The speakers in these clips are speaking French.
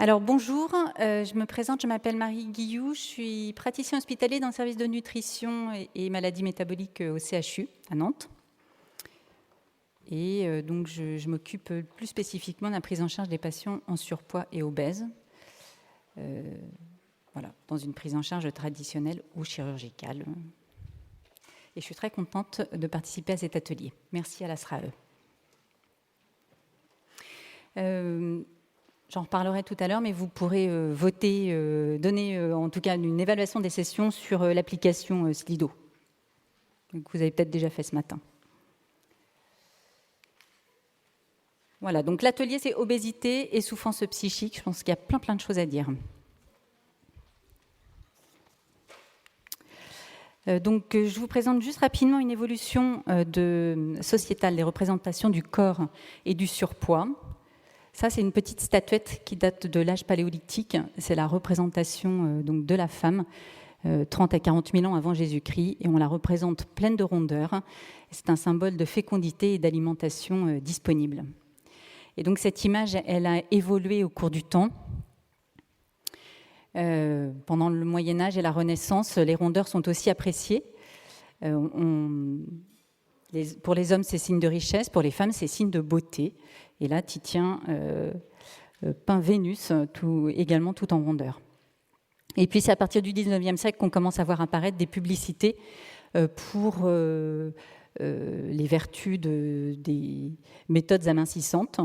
Alors bonjour, je me présente, je m'appelle Marie Guilloux, je suis praticienne hospitalier dans le service de nutrition et maladies métaboliques au CHU à Nantes. Et donc je m'occupe plus spécifiquement de la prise en charge des patients en surpoids et obèses, voilà, dans une prise en charge traditionnelle ou chirurgicale. Et je suis très contente de participer à cet atelier. Merci à la SRAE. J'en reparlerai tout à l'heure, mais vous pourrez voter, donner en tout cas une évaluation des sessions sur l'application Slido. Donc vous avez peut-être déjà fait ce matin. Voilà, donc l'atelier c'est obésité et souffrance psychique. Je pense qu'il y a plein de choses à dire. Donc je vous présente juste rapidement une évolution sociétale des représentations du corps et du surpoids. Ça, c'est une petite statuette qui date de l'âge paléolithique. C'est la représentation donc, de la femme, 30 à 40 000 ans avant Jésus-Christ, et on la représente pleine de rondeur. C'est un symbole de fécondité et d'alimentation disponible. Et donc cette image, elle a évolué au cours du temps. Pendant le Moyen-Âge et la Renaissance, les rondeurs sont aussi appréciées. Pour les hommes, c'est signe de richesse, pour les femmes, c'est signe de beauté. Et là, Titien peint Vénus, également tout en rondeur. Et puis, c'est à partir du 19e siècle qu'on commence à voir apparaître des publicités pour les vertus des méthodes amincissantes.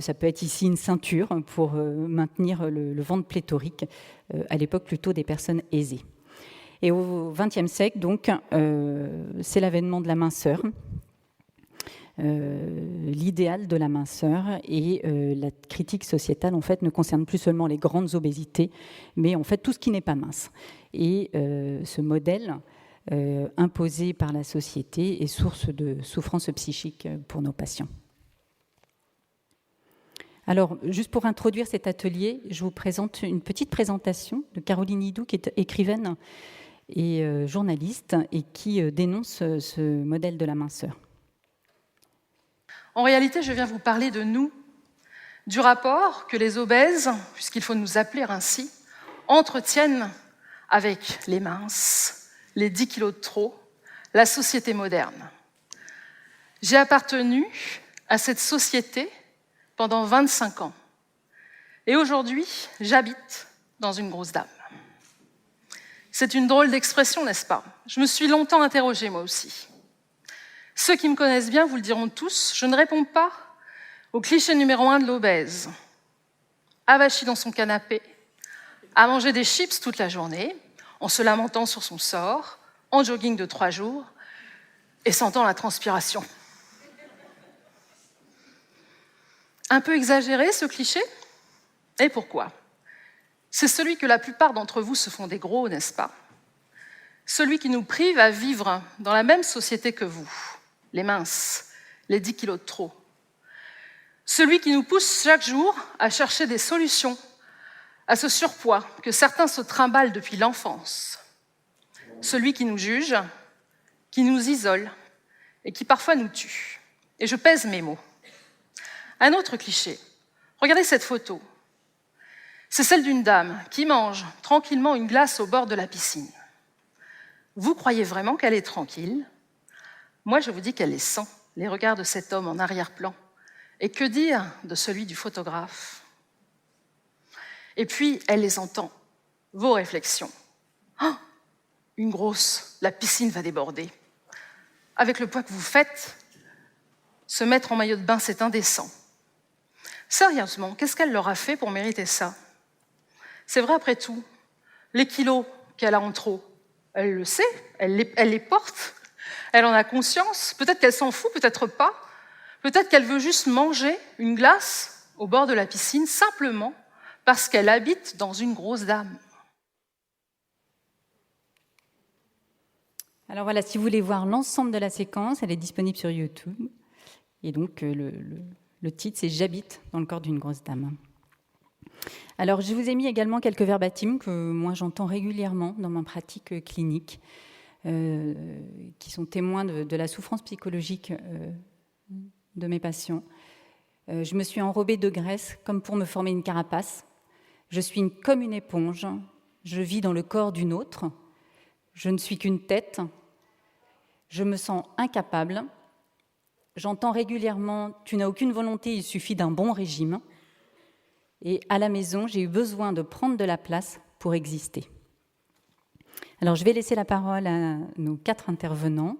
Ça peut être ici une ceinture pour maintenir le ventre pléthorique, à l'époque plutôt des personnes aisées. Et au XXe siècle, donc, c'est l'avènement de la minceur. L'idéal de la minceur et la critique sociétale en fait ne concerne plus seulement les grandes obésités, mais en fait tout ce qui n'est pas mince. Et ce modèle imposé par la société est source de souffrance psychique pour nos patients. Alors, juste pour introduire cet atelier, je vous présente une petite présentation de Caroline Hidou, qui est écrivaine et journaliste et qui dénonce ce modèle de la minceur. En réalité, je viens vous parler de nous, du rapport que les obèses, puisqu'il faut nous appeler ainsi, entretiennent avec les minces, les 10 kilos de trop, la société moderne. J'ai appartenu à cette société pendant 25 ans. Et aujourd'hui, j'habite dans une grosse dame. C'est une drôle d'expression, n'est-ce pas? Je me suis longtemps interrogée, moi aussi. Ceux qui me connaissent bien vous le diront tous, je ne réponds pas au cliché numéro 1 de l'obèse. Avachi dans son canapé, à manger des chips toute la journée, en se lamentant sur son sort, en jogging de 3 jours, et sentant la transpiration. Un peu exagéré, ce cliché? Et pourquoi? C'est celui que la plupart d'entre vous se font des gros, n'est-ce pas? Celui qui nous prive à vivre dans la même société que vous. Les minces, les 10 kilos de trop. Celui qui nous pousse chaque jour à chercher des solutions à ce surpoids que certains se trimballent depuis l'enfance. Celui qui nous juge, qui nous isole et qui parfois nous tue. Et je pèse mes mots. Un autre cliché. Regardez cette photo. C'est celle d'une dame qui mange tranquillement une glace au bord de la piscine. Vous croyez vraiment qu'elle est tranquille ? Moi, je vous dis qu'elle les sent, les regards de cet homme en arrière-plan. Et que dire de celui du photographe? Et puis, elle les entend, vos réflexions. Oh, une grosse, la piscine va déborder. Avec le poids que vous faites, se mettre en maillot de bain, c'est indécent. Sérieusement, qu'est-ce qu'elle leur a fait pour mériter ça? C'est vrai après tout, les kilos qu'elle a en trop, elle le sait, elle les porte. Elle en a conscience, peut-être qu'elle s'en fout, peut-être pas. Peut-être qu'elle veut juste manger une glace au bord de la piscine, simplement parce qu'elle habite dans une grosse dame. Alors voilà, si vous voulez voir l'ensemble de la séquence, elle est disponible sur YouTube. Et donc le titre, c'est « J'habite dans le corps d'une grosse dame ». Alors je vous ai mis également quelques verbatims que moi j'entends régulièrement dans ma pratique clinique. Qui sont témoins de la souffrance psychologique de mes patients. Je me suis enrobée de graisse comme pour me former une carapace. Je suis comme une éponge, je vis dans le corps d'une autre, je ne suis qu'une tête, je me sens incapable, j'entends régulièrement « tu n'as aucune volonté, il suffit d'un bon régime ». Et à la maison, j'ai eu besoin de prendre de la place pour exister. Alors, je vais laisser la parole à nos 4 intervenants.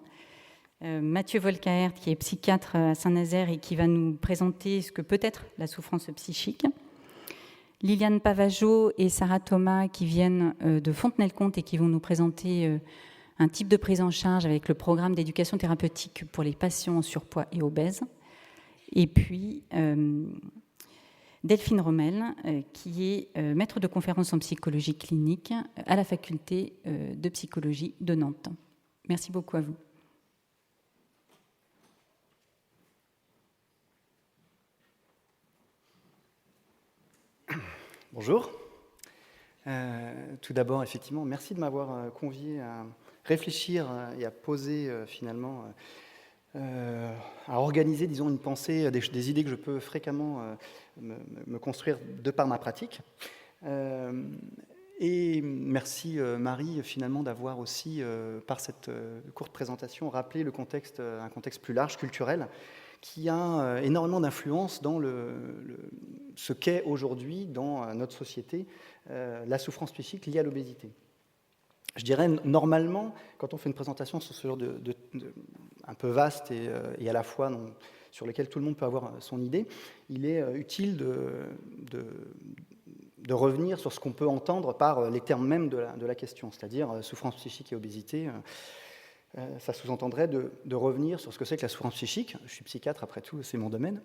Mathieu Volkaert, qui est psychiatre à Saint-Nazaire et qui va nous présenter ce que peut être la souffrance psychique. Liliane Pavageau et Sarah Thomas, qui viennent de Fontenay-le-Comte et qui vont nous présenter un type de prise en charge avec le programme d'éducation thérapeutique pour les patients en surpoids et obèses. Et puis Delphine Rommel, qui est maître de conférence en psychologie clinique à la faculté de psychologie de Nantes. Merci beaucoup à vous. Bonjour. Tout d'abord, effectivement, merci de m'avoir convié à réfléchir et à poser finalement, à organiser, disons, une pensée, des idées que je peux fréquemment me construire de par ma pratique. Et merci Marie, finalement, d'avoir aussi, par cette courte présentation, rappelé le contexte, un contexte plus large, culturel, qui a énormément d'influence dans ce qu'est aujourd'hui, dans notre société, la souffrance psychique liée à l'obésité. Je dirais, normalement, quand on fait une présentation sur ce genre un peu vaste et à la fois sur lequel tout le monde peut avoir son idée, il est utile de revenir sur ce qu'on peut entendre par les termes mêmes de la question, c'est-à-dire souffrance psychique et obésité. Ça sous-entendrait de revenir sur ce que c'est que la souffrance psychique. Je suis psychiatre, après tout, c'est mon domaine.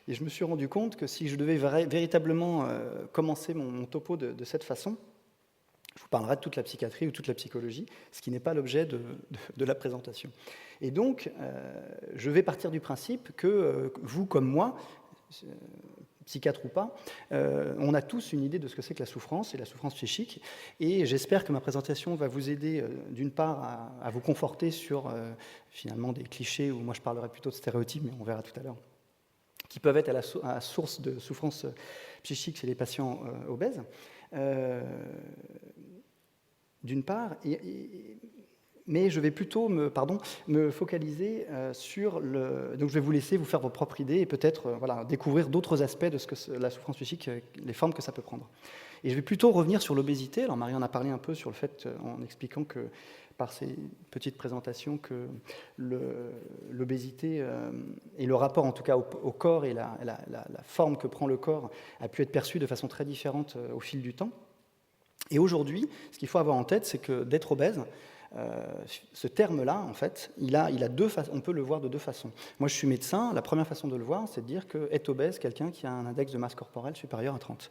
Et je me suis rendu compte que si je devais véritablement commencer mon topo de cette façon, je vous parlerai de toute la psychiatrie ou toute la psychologie, ce qui n'est pas l'objet de la présentation. Et donc, je vais partir du principe que vous, comme moi, psychiatre ou pas, on a tous une idée de ce que c'est que la souffrance et la souffrance psychique. Et j'espère que ma présentation va vous aider, d'une part, à vous conforter sur, finalement, des clichés, ou moi je parlerai plutôt de stéréotypes, mais on verra tout à l'heure, qui peuvent être à la source de souffrance psychique chez les patients obèses, d'une part, mais je vais plutôt me focaliser sur Donc je vais vous laisser vous faire vos propres idées et peut-être découvrir d'autres aspects de ce que la souffrance psychique, les formes que ça peut prendre. Et je vais plutôt revenir sur l'obésité. Alors Marie en a parlé un peu sur le fait, en expliquant que par ces petites présentations, que l'obésité et le rapport en tout cas au corps et la forme que prend le corps a pu être perçu de façon très différente au fil du temps. Et aujourd'hui, ce qu'il faut avoir en tête, c'est que d'être obèse, ce terme-là, en fait, on peut le voir de deux façons. Moi, je suis médecin. La première façon de le voir, c'est de dire qu'est obèse quelqu'un qui a un index de masse corporelle supérieur à 30.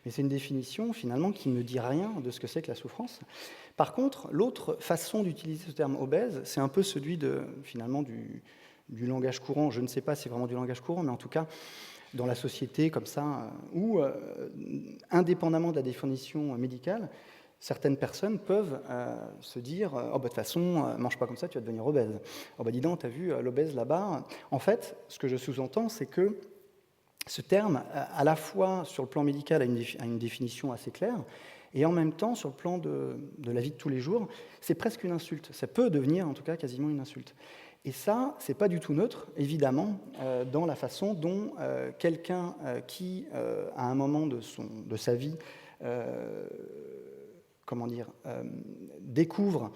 Et c'est une définition, finalement, qui ne dit rien de ce que c'est que la souffrance. Par contre, l'autre façon d'utiliser ce terme obèse, c'est un peu celui finalement, du langage courant. Je ne sais pas si c'est vraiment du langage courant, mais en tout cas, dans la société, comme ça, où, indépendamment de la définition médicale, certaines personnes peuvent se dire « Oh, de toute façon, mange pas comme ça, tu vas devenir obèse. Oh, dis donc, t'as vu l'obèse là-bas ?» En fait, ce que je sous-entends, c'est que ce terme, à la fois sur le plan médical, a une définition assez claire, et en même temps, sur le plan de la vie de tous les jours, c'est presque une insulte. Ça peut devenir, en tout cas, quasiment une insulte. Et ça, c'est pas du tout neutre, évidemment, dans la façon dont quelqu'un qui, à un moment de sa vie, découvre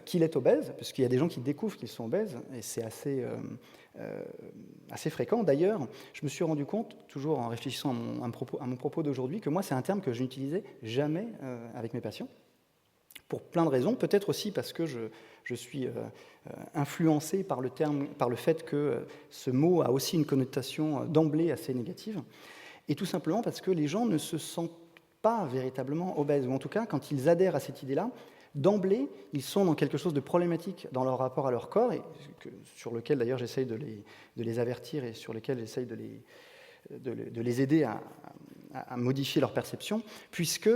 qu'il est obèse, parce qu'il y a des gens qui découvrent qu'ils sont obèses, et c'est assez fréquent. D'ailleurs, je me suis rendu compte, toujours en réfléchissant à mon propos d'aujourd'hui, que moi, c'est un terme que je n'utilisais jamais avec mes patients, pour plein de raisons. Peut-être aussi parce que je suis influencé par le fait que ce mot a aussi une connotation d'emblée assez négative, et tout simplement parce que les gens ne se sentent pas véritablement obèses, ou en tout cas, quand ils adhèrent à cette idée-là, d'emblée, ils sont dans quelque chose de problématique dans leur rapport à leur corps, et sur lequel d'ailleurs j'essaye de les avertir et sur lequel j'essaye de les aider à modifier leur perception, puisque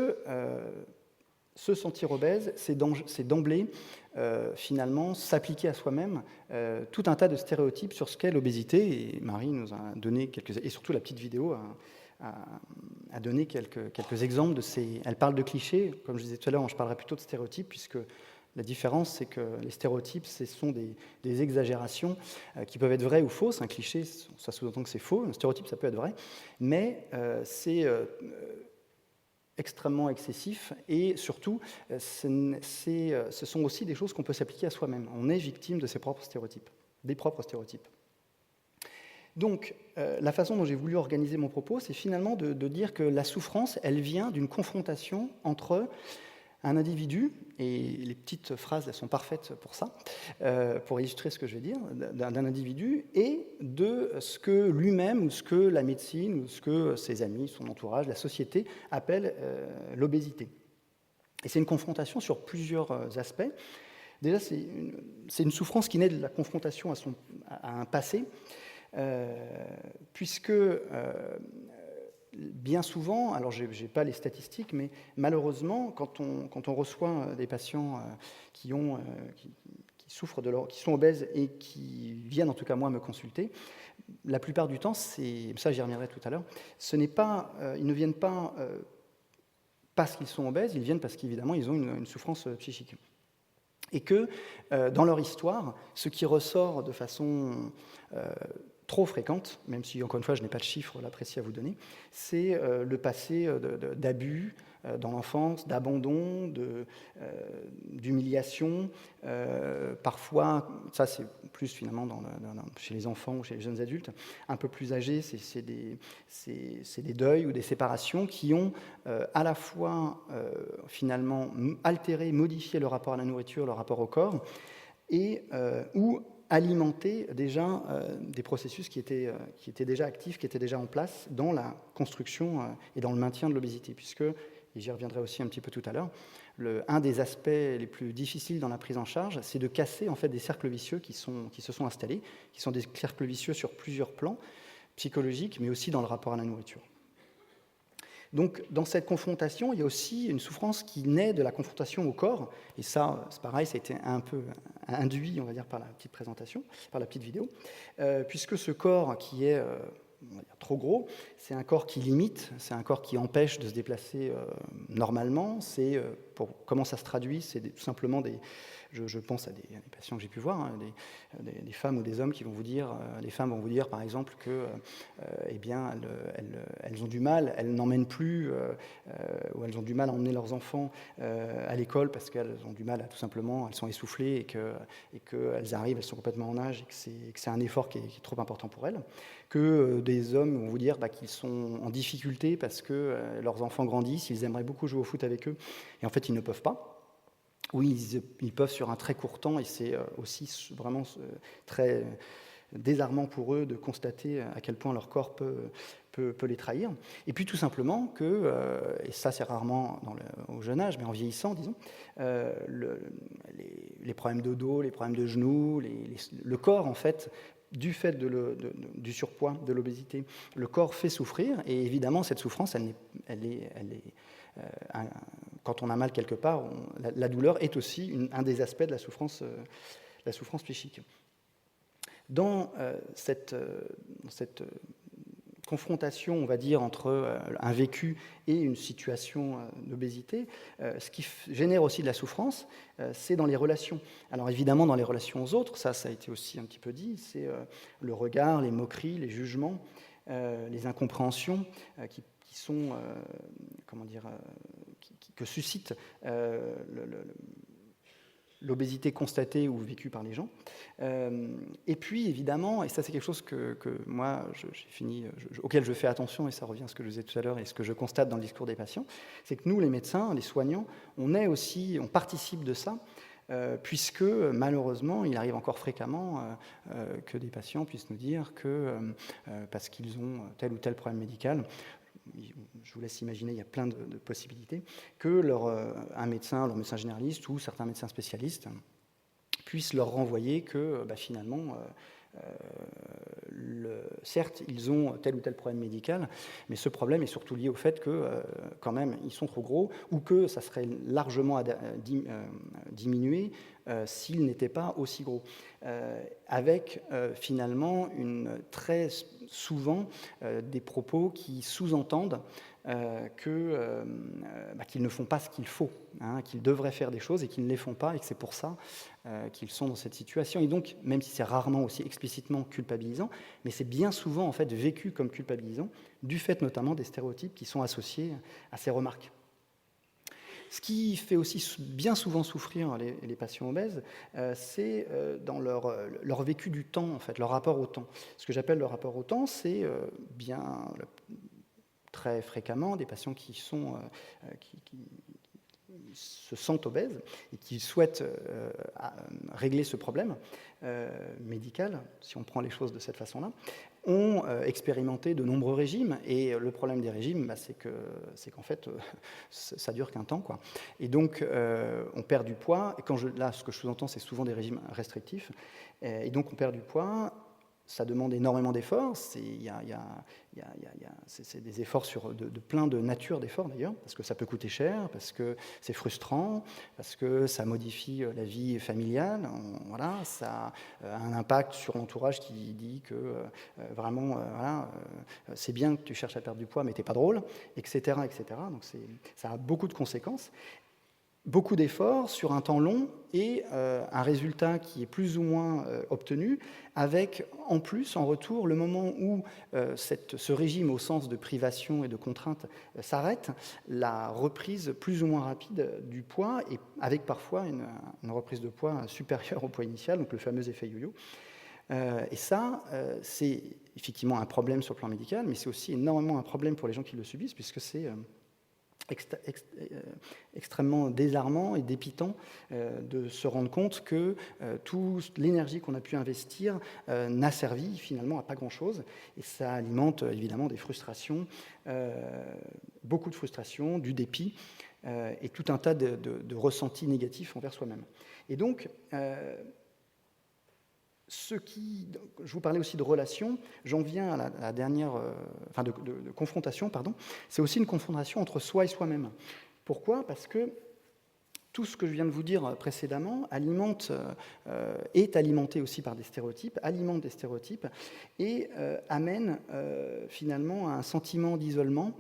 se sentir obèse, c'est d'emblée, finalement, s'appliquer à soi-même tout un tas de stéréotypes sur ce qu'est l'obésité, et Marie nous a donné et surtout la petite vidéo à donner quelques exemples de ces... Elle parle de clichés, comme je disais tout à l'heure, je parlerai plutôt de stéréotypes, puisque la différence, c'est que les stéréotypes, ce sont des exagérations qui peuvent être vraies ou fausses. Un cliché, ça sous-entend que c'est faux. Un stéréotype, ça peut être vrai. Mais c'est extrêmement excessif. Et surtout, ce sont aussi des choses qu'on peut s'appliquer à soi-même. On est victime de ses propres stéréotypes, des propres stéréotypes. Donc, la façon dont j'ai voulu organiser mon propos, c'est finalement de dire que la souffrance, elle vient d'une confrontation entre un individu, et les petites phrases elles sont parfaites pour ça, pour illustrer ce que je vais dire, d'un individu, et de ce que lui-même, ou ce que la médecine, ou ce que ses amis, son entourage, la société appelle l'obésité. Et c'est une confrontation sur plusieurs aspects. Déjà, c'est une souffrance qui naît de la confrontation à un passé, puisque bien souvent, alors je n'ai pas les statistiques, mais malheureusement, quand on reçoit des patients qui souffrent qui sont obèses et qui viennent en tout cas moi me consulter, la plupart du temps, ça j'y reviendrai tout à l'heure, ils ne viennent pas parce qu'ils sont obèses, ils viennent parce qu'évidemment ils ont une souffrance psychique. Et que dans leur histoire, ce qui ressort de façon trop fréquente, même si, encore une fois, je n'ai pas de chiffres là précis à vous donner, c'est le passé d'abus dans l'enfance, d'abandon, d'humiliation. Parfois, ça c'est plus finalement chez les enfants ou chez les jeunes adultes, un peu plus âgés, c'est des deuils ou des séparations qui ont à la fois finalement altéré, modifié le rapport à la nourriture, le rapport au corps, et ou alimenter déjà des processus qui étaient déjà actifs, qui étaient déjà en place dans la construction et dans le maintien de l'obésité, puisque, et j'y reviendrai aussi un petit peu tout à l'heure, un des aspects les plus difficiles dans la prise en charge, c'est de casser en fait des cercles vicieux qui se sont installés, qui sont des cercles vicieux sur plusieurs plans, psychologiques, mais aussi dans le rapport à la nourriture. Donc, dans cette confrontation, il y a aussi une souffrance qui naît de la confrontation au corps, et ça, c'est pareil, ça a été un peu induit, on va dire, par la petite présentation, par la petite vidéo, puisque ce corps qui est on va dire, trop gros, c'est un corps qui limite, c'est un corps qui empêche de se déplacer normalement. Comment ça se traduit, c'est tout simplement je pense à des patients que j'ai pu voir, hein, des femmes ou des hommes qui vont vous dire, les femmes vont vous dire par exemple que eh bien, elles ont du mal, elles n'emmènent plus, ou elles ont du mal à emmener leurs enfants à l'école parce qu'elles ont du mal à tout simplement, elles sont essoufflées et qu'elles arrivent, elles sont complètement en âge et que c'est un effort qui est trop important pour elles. Que des hommes vont vous dire qu'ils sont en difficulté parce que leurs enfants grandissent, ils aimeraient beaucoup jouer au foot avec eux, et en fait ils ne peuvent pas. Oui, ils peuvent sur un très court temps, et c'est aussi vraiment très désarmant pour eux de constater à quel point leur corps peut les trahir. Et puis tout simplement que, et ça c'est rarement au jeune âge, mais en vieillissant, disons, les problèmes de dos, les problèmes de genoux, le corps en fait, du fait du surpoids, de l'obésité, le corps fait souffrir, et évidemment cette souffrance, quand on a mal quelque part, la douleur est aussi un des aspects de la souffrance psychique. Dans cette confrontation, on va dire, entre un vécu et une situation d'obésité, ce qui génère aussi de la souffrance, c'est dans les relations. Alors évidemment, dans les relations aux autres, ça a été aussi un petit peu dit, c'est le regard, les moqueries, les jugements, les incompréhensions qui sont, que suscite l'obésité constatée ou vécue par les gens. Et puis, évidemment, et ça c'est quelque chose que moi, auquel je fais attention, et ça revient à ce que je disais tout à l'heure et ce que je constate dans le discours des patients, c'est que nous, les médecins, les soignants, on participe de ça, puisque malheureusement, il arrive encore fréquemment que des patients puissent nous dire que, parce qu'ils ont tel ou tel problème médical, je vous laisse imaginer, il y a plein de possibilités, que leur médecin généraliste ou certains médecins spécialistes puissent leur renvoyer que finalement, certes, ils ont tel ou tel problème médical, mais ce problème est surtout lié au fait que, quand même, ils sont trop gros, ou que ça serait largement diminué s'ils n'étaient pas aussi gros. Avec finalement une très souvent des propos qui sous-entendent qu'ils ne font pas ce qu'il faut, qu'ils devraient faire des choses et qu'ils ne les font pas, et que c'est pour ça qu'ils sont dans cette situation. Et donc, même si c'est rarement aussi explicitement culpabilisant, mais c'est bien souvent en fait vécu comme culpabilisant, du fait notamment des stéréotypes qui sont associés à ces remarques. Ce qui fait aussi bien souvent souffrir les patients obèses, c'est dans leur vécu du temps, en fait, leur rapport au temps. Ce que j'appelle le rapport au temps, c'est très fréquemment des patients qui se sentent obèses et qui souhaitent régler ce problème médical, si on prend les choses de cette façon-là, ont expérimenté de nombreux régimes, et le problème des régimes, c'est qu'en fait, ça dure qu'un temps, quoi. Et donc, on perd du poids, et là, ce que je sous-entends, c'est souvent des régimes restrictifs, et donc on perd du poids. Ça demande énormément d'efforts, c'est des efforts de plein de natures d'efforts d'ailleurs, parce que ça peut coûter cher, parce que c'est frustrant, parce que ça modifie la vie familiale, voilà, ça a un impact sur l'entourage qui dit que c'est bien que tu cherches à perdre du poids mais t'es pas drôle, etc. Donc ça a beaucoup de conséquences. Beaucoup d'efforts sur un temps long et un résultat qui est plus ou moins obtenu, avec en plus, en retour, le moment où ce régime au sens de privation et de contrainte s'arrête, la reprise plus ou moins rapide du poids, et avec parfois une reprise de poids supérieure au poids initial, donc le fameux effet yo-yo. Et ça, c'est effectivement un problème sur le plan médical, mais c'est aussi énormément un problème pour les gens qui le subissent, puisque c'est extrêmement désarmant et dépitant de se rendre compte que toute l'énergie qu'on a pu investir n'a servi finalement à pas grand-chose, et ça alimente évidemment des frustrations, beaucoup de frustrations, du dépit et tout un tas de ressentis négatifs envers soi-même. Et donc, je vous parlais aussi de relations, j'en viens à la dernière, de confrontation, pardon. C'est aussi une confrontation entre soi et soi-même. Pourquoi ? Parce que tout ce que je viens de vous dire précédemment est alimenté aussi par des stéréotypes, alimente des stéréotypes et amène finalement à un sentiment d'isolement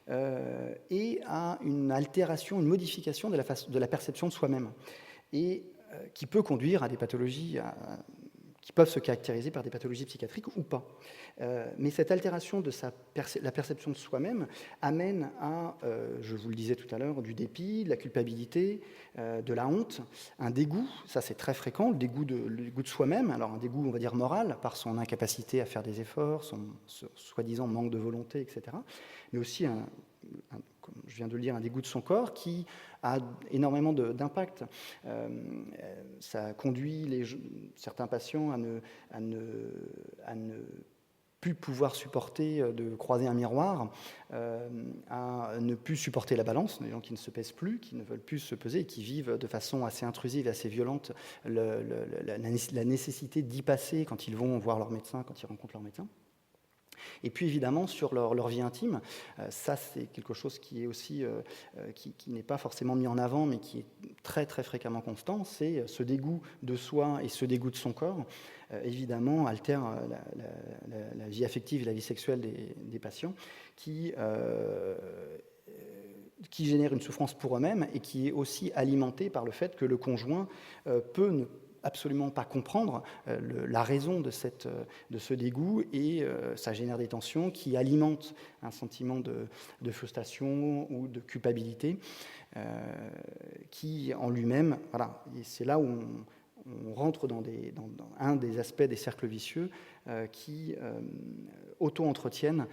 et à une altération, une modification de la perception de soi-même, et qui peut conduire à des pathologies qui peuvent se caractériser par des pathologies psychiatriques ou pas. Mais cette altération de la perception de soi-même amène à, je vous le disais tout à l'heure, du dépit, de la culpabilité, de la honte, un dégoût, ça c'est très fréquent, le dégoût de soi-même, alors un dégoût on va dire moral, par son incapacité à faire des efforts, son soi-disant manque de volonté, etc. Mais aussi comme je viens de le dire, un dégoût de son corps qui a énormément d'impact. Ça conduit certains patients à ne plus pouvoir supporter de croiser un miroir, à ne plus supporter la balance, des gens qui ne se pèsent plus, qui ne veulent plus se peser et qui vivent de façon assez intrusive et assez violente la nécessité d'y passer quand ils vont voir leur médecin, quand ils rencontrent leur médecin. Et puis évidemment sur leur vie intime, ça c'est quelque chose qui est aussi qui n'est pas forcément mis en avant, mais qui est très très fréquemment constant, c'est ce dégoût de soi et ce dégoût de son corps, évidemment altère la vie affective et la vie sexuelle des patients, qui génère une souffrance pour eux-mêmes et qui est aussi alimentée par le fait que le conjoint peut ne absolument pas comprendre la raison de ce dégoût, et ça génère des tensions qui alimentent un sentiment de frustration ou de culpabilité qui en lui-même, voilà, et c'est là où on rentre dans un des aspects des cercles vicieux qui auto-entretiennent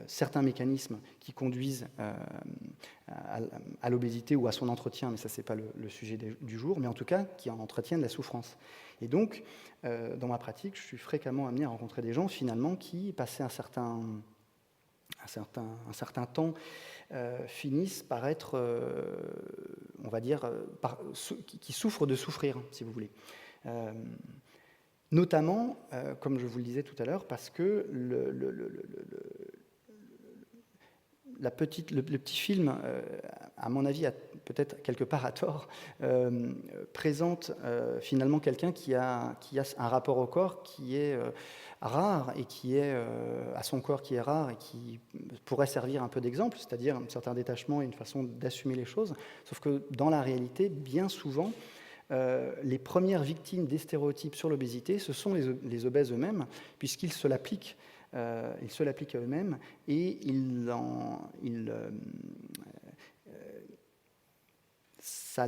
certains mécanismes qui conduisent à l'obésité ou à son entretien, mais ça c'est pas le sujet du jour, mais en tout cas qui en entretiennent la souffrance. Et donc, dans ma pratique, je suis fréquemment amené à rencontrer des gens finalement qui, passé un certain temps, finissent par être, on va dire, qui souffrent de souffrir, si vous voulez. Notamment, comme je vous le disais tout à l'heure, parce que le petit film, à mon avis, peut-être quelque part à tort, présente finalement quelqu'un qui a un rapport au corps qui est rare et qui est à son corps qui est rare et qui pourrait servir un peu d'exemple, c'est-à-dire un certain détachement et une façon d'assumer les choses. Sauf que dans la réalité, bien souvent, les premières victimes des stéréotypes sur l'obésité, ce sont les obèses eux-mêmes, puisqu'ils se l'appliquent. Ils se l'appliquent à eux-mêmes et ça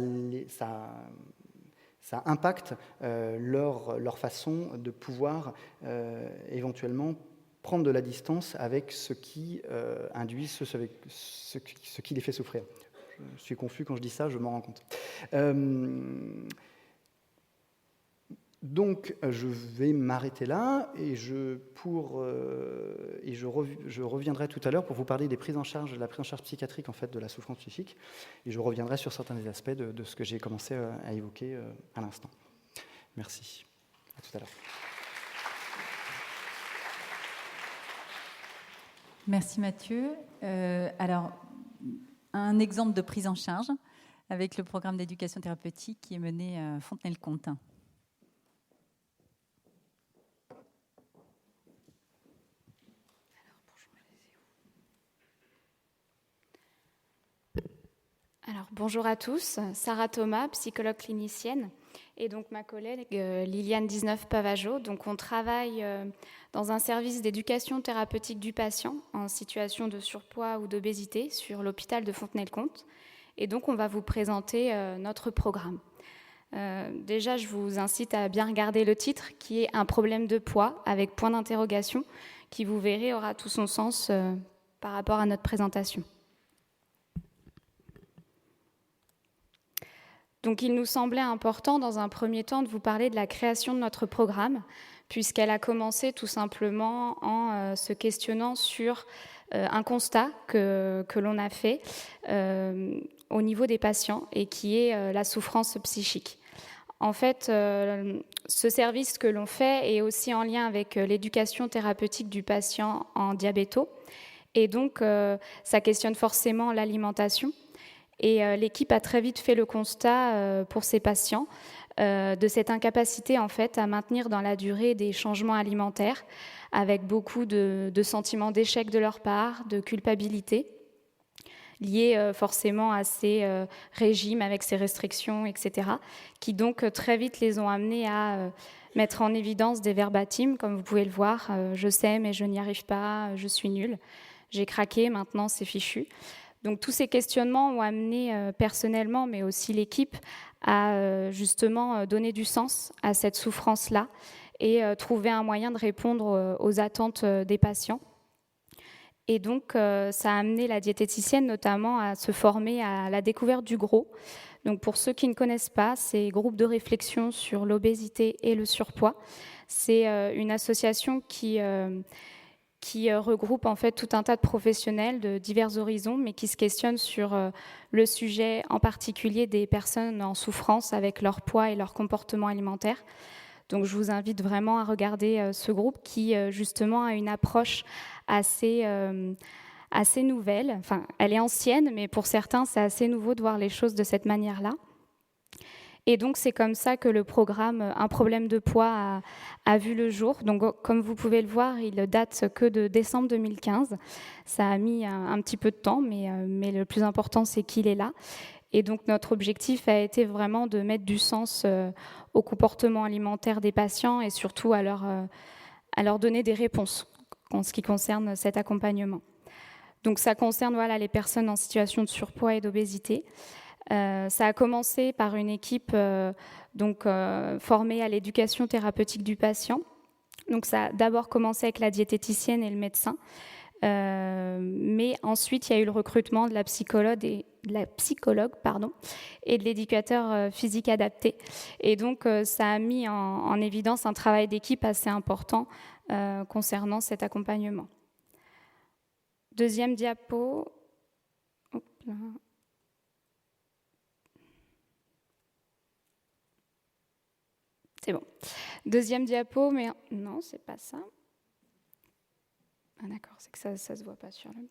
impacte leur façon de pouvoir éventuellement prendre de la distance avec ce qui induit ce qui les fait souffrir. Je suis confus quand je dis ça, je m'en rends compte. Donc, je vais m'arrêter là et je reviendrai tout à l'heure pour vous parler des prises en charge, de la prise en charge psychiatrique en fait, de la souffrance psychique, et je reviendrai sur certains des aspects de ce que j'ai commencé à évoquer à l'instant. Merci. À tout à l'heure. Merci Mathieu. Alors, un exemple de prise en charge avec le programme d'éducation thérapeutique qui est mené à Fontenay-le-Comte. Alors, bonjour à tous, Sarah Thomas, psychologue clinicienne, et donc ma collègue Liliane 19 Pavageau. Donc, on travaille dans un service d'éducation thérapeutique du patient en situation de surpoids ou d'obésité sur l'hôpital de Fontenay-le-Comte. Et donc, on va vous présenter notre programme. Déjà, je vous incite à bien regarder le titre, qui est « Un problème de poids » avec point d'interrogation, qui, vous verrez, aura tout son sens par rapport à notre présentation. Donc, il nous semblait important, dans un premier temps, de vous parler de la création de notre programme, puisqu'elle a commencé tout simplement en se questionnant sur un constat que l'on a fait au niveau des patients et qui est la souffrance psychique. En fait, ce service que l'on fait est aussi en lien avec l'éducation thérapeutique du patient en diabéto, et donc ça questionne forcément l'alimentation. Et l'équipe a très vite fait le constat pour ces patients de cette incapacité en fait à maintenir dans la durée des changements alimentaires, avec beaucoup de sentiments d'échec de leur part, de culpabilité, liés forcément à ces régimes avec ces restrictions, etc., qui donc très vite les ont amenés à mettre en évidence des verbatims, comme vous pouvez le voir, je sais mais je n'y arrive pas, je suis nulle, j'ai craqué, maintenant c'est fichu. Donc tous ces questionnements ont amené personnellement, mais aussi l'équipe, à justement donner du sens à cette souffrance-là et trouver un moyen de répondre aux attentes des patients. Et donc ça a amené la diététicienne notamment à se former à la découverte du GROS. Donc pour ceux qui ne connaissent pas, c'est groupe de réflexion sur l'obésité et le surpoids. C'est une association qui regroupe en fait tout un tas de professionnels de divers horizons, mais qui se questionnent sur le sujet en particulier des personnes en souffrance avec leur poids et leur comportement alimentaire. Donc je vous invite vraiment à regarder ce groupe qui justement a une approche assez nouvelle. Enfin, elle est ancienne, mais pour certains, c'est assez nouveau de voir les choses de cette manière-là. Et donc, c'est comme ça que le programme Un problème de poids a vu le jour. Donc, comme vous pouvez le voir, il date que de décembre 2015. Ça a mis un petit peu de temps, mais le plus important, c'est qu'il est là. Et donc, notre objectif a été vraiment de mettre du sens au comportement alimentaire des patients et surtout à leur donner des réponses en ce qui concerne cet accompagnement. Donc, ça concerne les personnes en situation de surpoids et d'obésité. Ça a commencé par une équipe formée à l'éducation thérapeutique du patient. Donc ça a d'abord commencé avec la diététicienne et le médecin, mais ensuite il y a eu le recrutement de la psychologue et de l'éducateur physique adapté. Et donc ça a mis en évidence un travail d'équipe assez important concernant cet accompagnement. Deuxième diapo. Hop là. C'est bon. Deuxième diapo, mais non, c'est pas ça. Ah d'accord, c'est que ça se voit pas sur le...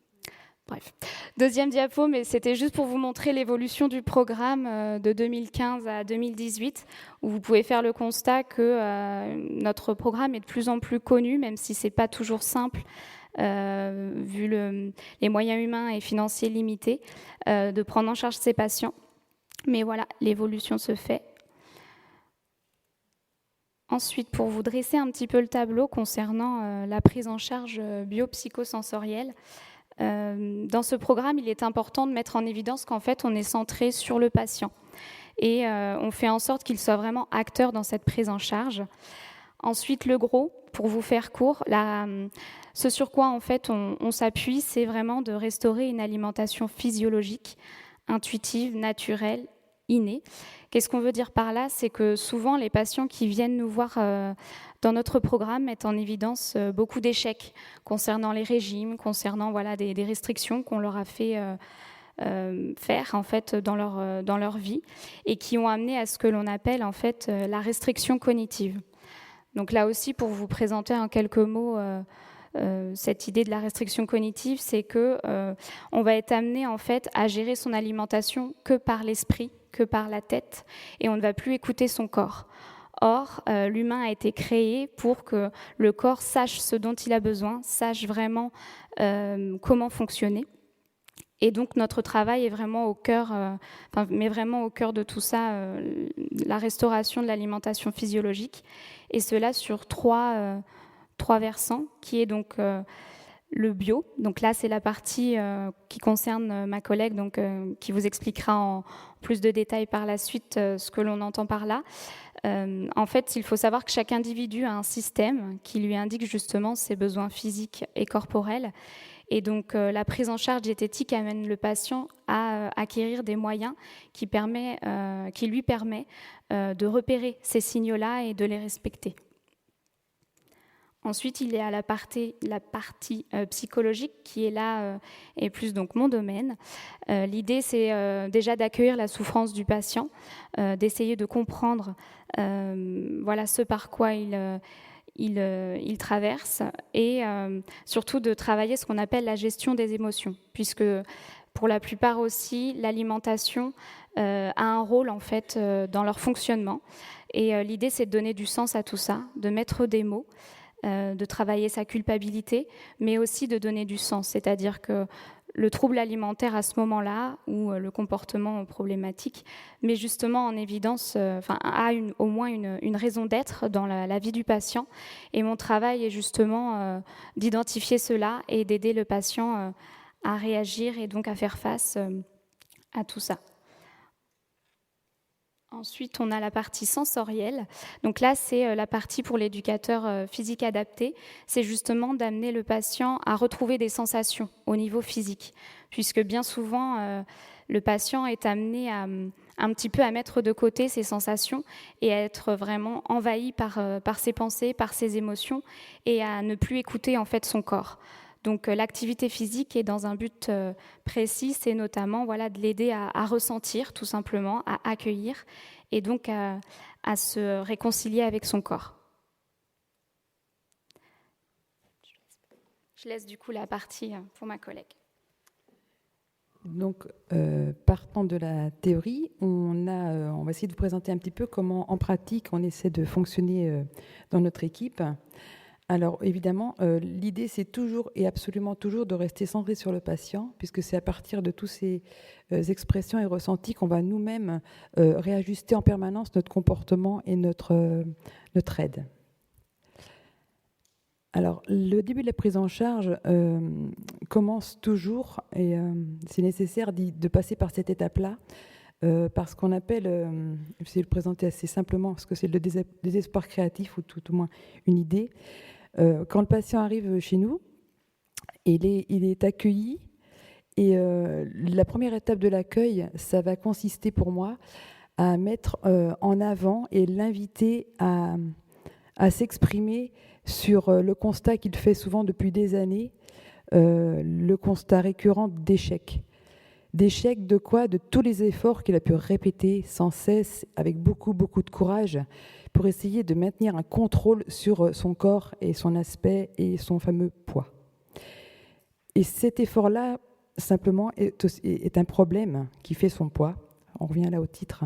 Bref. Deuxième diapo, mais c'était juste pour vous montrer l'évolution du programme de 2015 à 2018, où vous pouvez faire le constat que notre programme est de plus en plus connu, même si ce n'est pas toujours simple, vu les moyens humains et financiers limités, de prendre en charge ces patients. Mais voilà, l'évolution se fait. Ensuite, pour vous dresser un petit peu le tableau concernant la prise en charge biopsychosensorielle, dans ce programme, il est important de mettre en évidence qu'en fait, on est centré sur le patient et on fait en sorte qu'il soit vraiment acteur dans cette prise en charge. Ensuite, le gros, pour vous faire court, ce sur quoi en fait on s'appuie, c'est vraiment de restaurer une alimentation physiologique, intuitive, naturelle, innée. Qu'est-ce qu'on veut dire par là? C'est que souvent, les patients qui viennent nous voir dans notre programme mettent en évidence beaucoup d'échecs concernant les régimes, concernant des restrictions qu'on leur a fait faire en fait dans leur vie et qui ont amené à ce que l'on appelle en fait la restriction cognitive. Donc là aussi, pour vous présenter en quelques mots cette idée de la restriction cognitive, c'est que on va être amené en fait à gérer son alimentation que par l'esprit, que par la tête, et on ne va plus écouter son corps. Or, l'humain a été créé pour que le corps sache ce dont il a besoin, sache vraiment comment fonctionner. Et donc, notre travail est vraiment au cœur, met vraiment au cœur de tout ça, la restauration de l'alimentation physiologique, et cela sur trois versants, qui est donc le bio. Donc là, c'est la partie qui concerne ma collègue, qui vous expliquera en plus de détails par la suite ce que l'on entend par là. En fait, il faut savoir que chaque individu a un système qui lui indique justement ses besoins physiques et corporels. Et donc, la prise en charge diététique amène le patient à acquérir des moyens qui lui permet de repérer ces signaux-là et de les respecter. Ensuite, il y a la partie psychologique qui est là et plus donc mon domaine. L'idée, c'est déjà d'accueillir la souffrance du patient, d'essayer de comprendre ce par quoi il traverse et surtout de travailler ce qu'on appelle la gestion des émotions, puisque pour la plupart aussi, l'alimentation a un rôle en fait dans leur fonctionnement. Et l'idée, c'est de donner du sens à tout ça, de mettre des mots, de travailler sa culpabilité, mais aussi de donner du sens, c'est-à-dire que le trouble alimentaire à ce moment-là, ou le comportement problématique, met justement en évidence, a au moins une raison d'être dans la vie du patient. Et mon travail est justement d'identifier cela et d'aider le patient à réagir et donc à faire face à tout ça. Ensuite, on a la partie sensorielle. Donc là, c'est la partie pour l'éducateur physique adapté. C'est justement d'amener le patient à retrouver des sensations au niveau physique, puisque bien souvent, le patient est amené à un petit peu à mettre de côté ses sensations et à être vraiment envahi par ses pensées, par ses émotions, et à ne plus écouter en fait son corps. Donc l'activité physique est dans un but précis, c'est notamment de l'aider à ressentir tout simplement, à accueillir et donc à se réconcilier avec son corps. Je laisse du coup la partie pour ma collègue. Donc, partant de la théorie, on va essayer de vous présenter un petit peu comment en pratique on essaie de fonctionner dans notre équipe. Alors évidemment, l'idée c'est toujours et absolument toujours de rester centré sur le patient, puisque c'est à partir de toutes ces expressions et ressentis qu'on va nous-mêmes réajuster en permanence notre comportement et notre aide. Alors le début de la prise en charge commence toujours, et c'est nécessaire de passer par cette étape-là, par ce qu'on appelle, je vais le présenter assez simplement, parce que c'est le désespoir créatif, ou tout au moins une idée. Quand le patient arrive chez nous, il est accueilli, et la première étape de l'accueil, ça va consister pour moi à mettre en avant et l'inviter à s'exprimer sur le constat qu'il fait souvent depuis des années, le constat récurrent d'échec. D'échec de quoi? De tous les efforts qu'il a pu répéter sans cesse, avec beaucoup, beaucoup de courage, pour essayer de maintenir un contrôle sur son corps et son aspect et son fameux poids. Et cet effort-là, simplement est un problème qui fait son poids. On revient là au titre.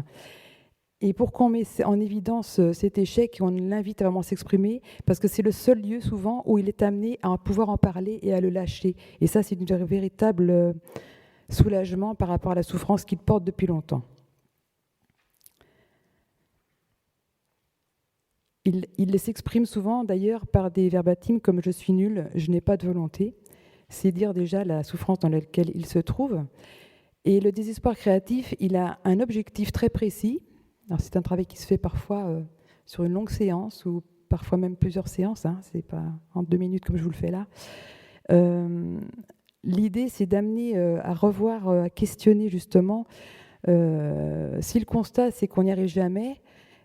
Et pourquoi on met en évidence cet échec et on l'invite à vraiment s'exprimer? Parce que c'est le seul lieu souvent où il est amené à pouvoir en parler et à le lâcher. Et ça, c'est un véritable soulagement par rapport à la souffrance qu'il porte depuis longtemps. Il s'exprime souvent d'ailleurs par des verbatims comme « je suis nul, je n'ai pas de volonté ». C'est dire déjà la souffrance dans laquelle il se trouve. Et le désespoir créatif, il a un objectif très précis. Alors c'est un travail qui se fait parfois sur une longue séance ou parfois même plusieurs séances. C'est pas en 2 minutes comme je vous le fais là. L'idée, c'est d'amener à revoir, à questionner justement si le constat, c'est qu'on n'y arrive jamais.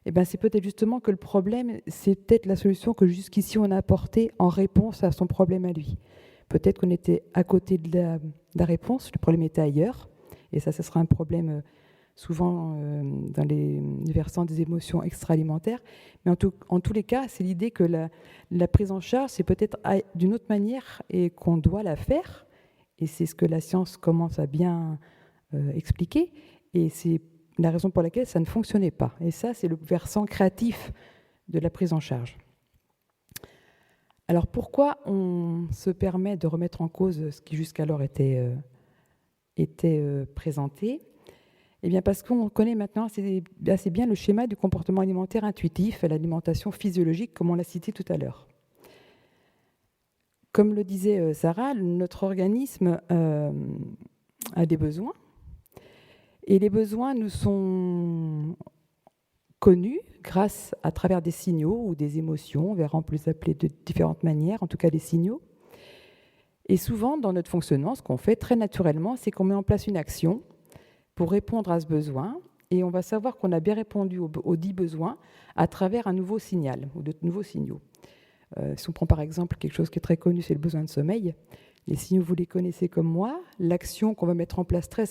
Eh ben, c'est peut-être justement que le problème, c'est peut-être la solution que jusqu'ici on a apportée en réponse à son problème à lui. Peut-être qu'on était à côté de la réponse, le problème était ailleurs, et ça sera un problème souvent dans les versants des émotions extra-alimentaires. Mais en tous les cas, c'est l'idée que la prise en charge, c'est peut-être d'une autre manière et qu'on doit la faire, et c'est ce que la science commence à bien expliquer, et c'est la raison pour laquelle ça ne fonctionnait pas. Et ça, c'est le versant créatif de la prise en charge. Alors pourquoi on se permet de remettre en cause ce qui jusqu'alors était présenté? Eh bien parce qu'on connaît maintenant assez bien le schéma du comportement alimentaire intuitif, l'alimentation physiologique, comme on l'a cité tout à l'heure. Comme le disait Sarah, notre organisme a des besoins. Et les besoins nous sont connus grâce à travers des signaux ou des émotions, on verra, on peut les appeler de différentes manières, en tout cas des signaux. Et souvent, dans notre fonctionnement, ce qu'on fait très naturellement, c'est qu'on met en place une action pour répondre à ce besoin, et on va savoir qu'on a bien répondu aux 10 besoins à travers un nouveau signal ou de nouveaux signaux. Si on prend par exemple quelque chose qui est très connu, c'est le besoin de sommeil. Les signaux, vous les connaissez comme moi. L'action qu'on va mettre en place très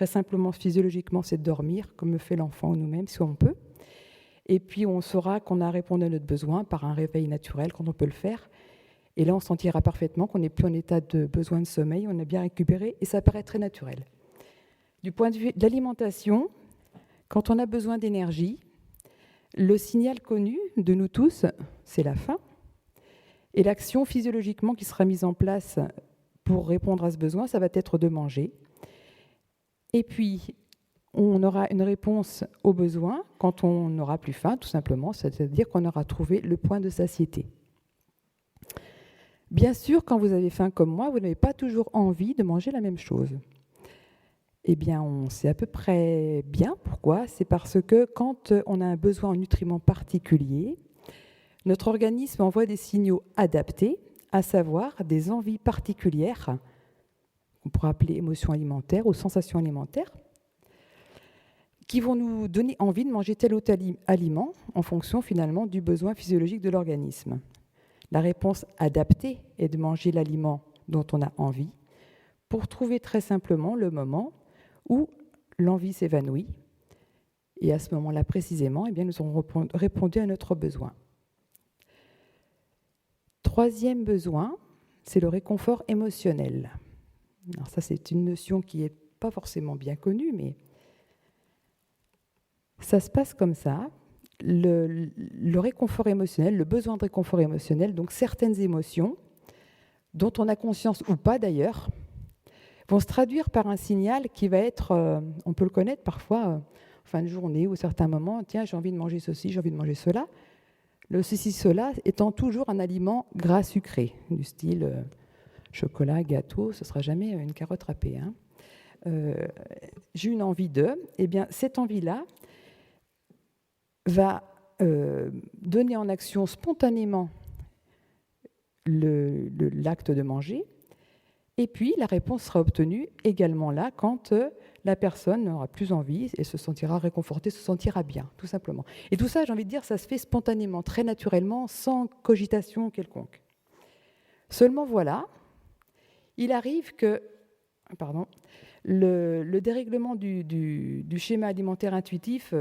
simplement, physiologiquement, c'est de dormir, comme le fait l'enfant ou nous-mêmes, si on peut. Et puis, on saura qu'on a répondu à notre besoin par un réveil naturel, quand on peut le faire. Et là, on sentira parfaitement qu'on n'est plus en état de besoin de sommeil, on a bien récupéré, et ça paraît très naturel. Du point de vue de l'alimentation, quand on a besoin d'énergie, le signal connu de nous tous, c'est la faim. Et l'action physiologiquement qui sera mise en place pour répondre à ce besoin, ça va être de manger. Et puis, on aura une réponse aux besoins quand on n'aura plus faim, tout simplement, c'est-à-dire qu'on aura trouvé le point de satiété. Bien sûr, quand vous avez faim comme moi, vous n'avez pas toujours envie de manger la même chose. Eh bien, on sait à peu près bien pourquoi. C'est parce que quand on a un besoin en nutriments particuliers, notre organisme envoie des signaux adaptés, à savoir des envies particulières, qu'on pourrait appeler émotions alimentaires ou sensations alimentaires, qui vont nous donner envie de manger tel ou tel aliment en fonction finalement du besoin physiologique de l'organisme. La réponse adaptée est de manger l'aliment dont on a envie pour trouver très simplement le moment où l'envie s'évanouit. Et à ce moment-là précisément, eh bien, nous aurons répondu à notre besoin. Troisième besoin, c'est le réconfort émotionnel. Alors ça, c'est une notion qui n'est pas forcément bien connue, mais ça se passe comme ça. Le réconfort émotionnel, le besoin de réconfort émotionnel, donc certaines émotions, dont on a conscience ou pas d'ailleurs, vont se traduire par un signal qui va être, on peut le connaître parfois, fin de journée ou à certains moments, tiens, j'ai envie de manger ceci, j'ai envie de manger cela. Le ceci, cela étant toujours un aliment gras sucré, du style chocolat, gâteau, ce ne sera jamais une carotte râpée. J'ai une envie de, eh bien cette envie-là va donner en action spontanément l'acte de manger, et puis la réponse sera obtenue également là quand la personne n'aura plus envie et se sentira réconfortée, se sentira bien, tout simplement. Et tout ça, j'ai envie de dire, ça se fait spontanément, très naturellement, sans cogitation quelconque. Seulement voilà, il arrive que le dérèglement du schéma alimentaire intuitif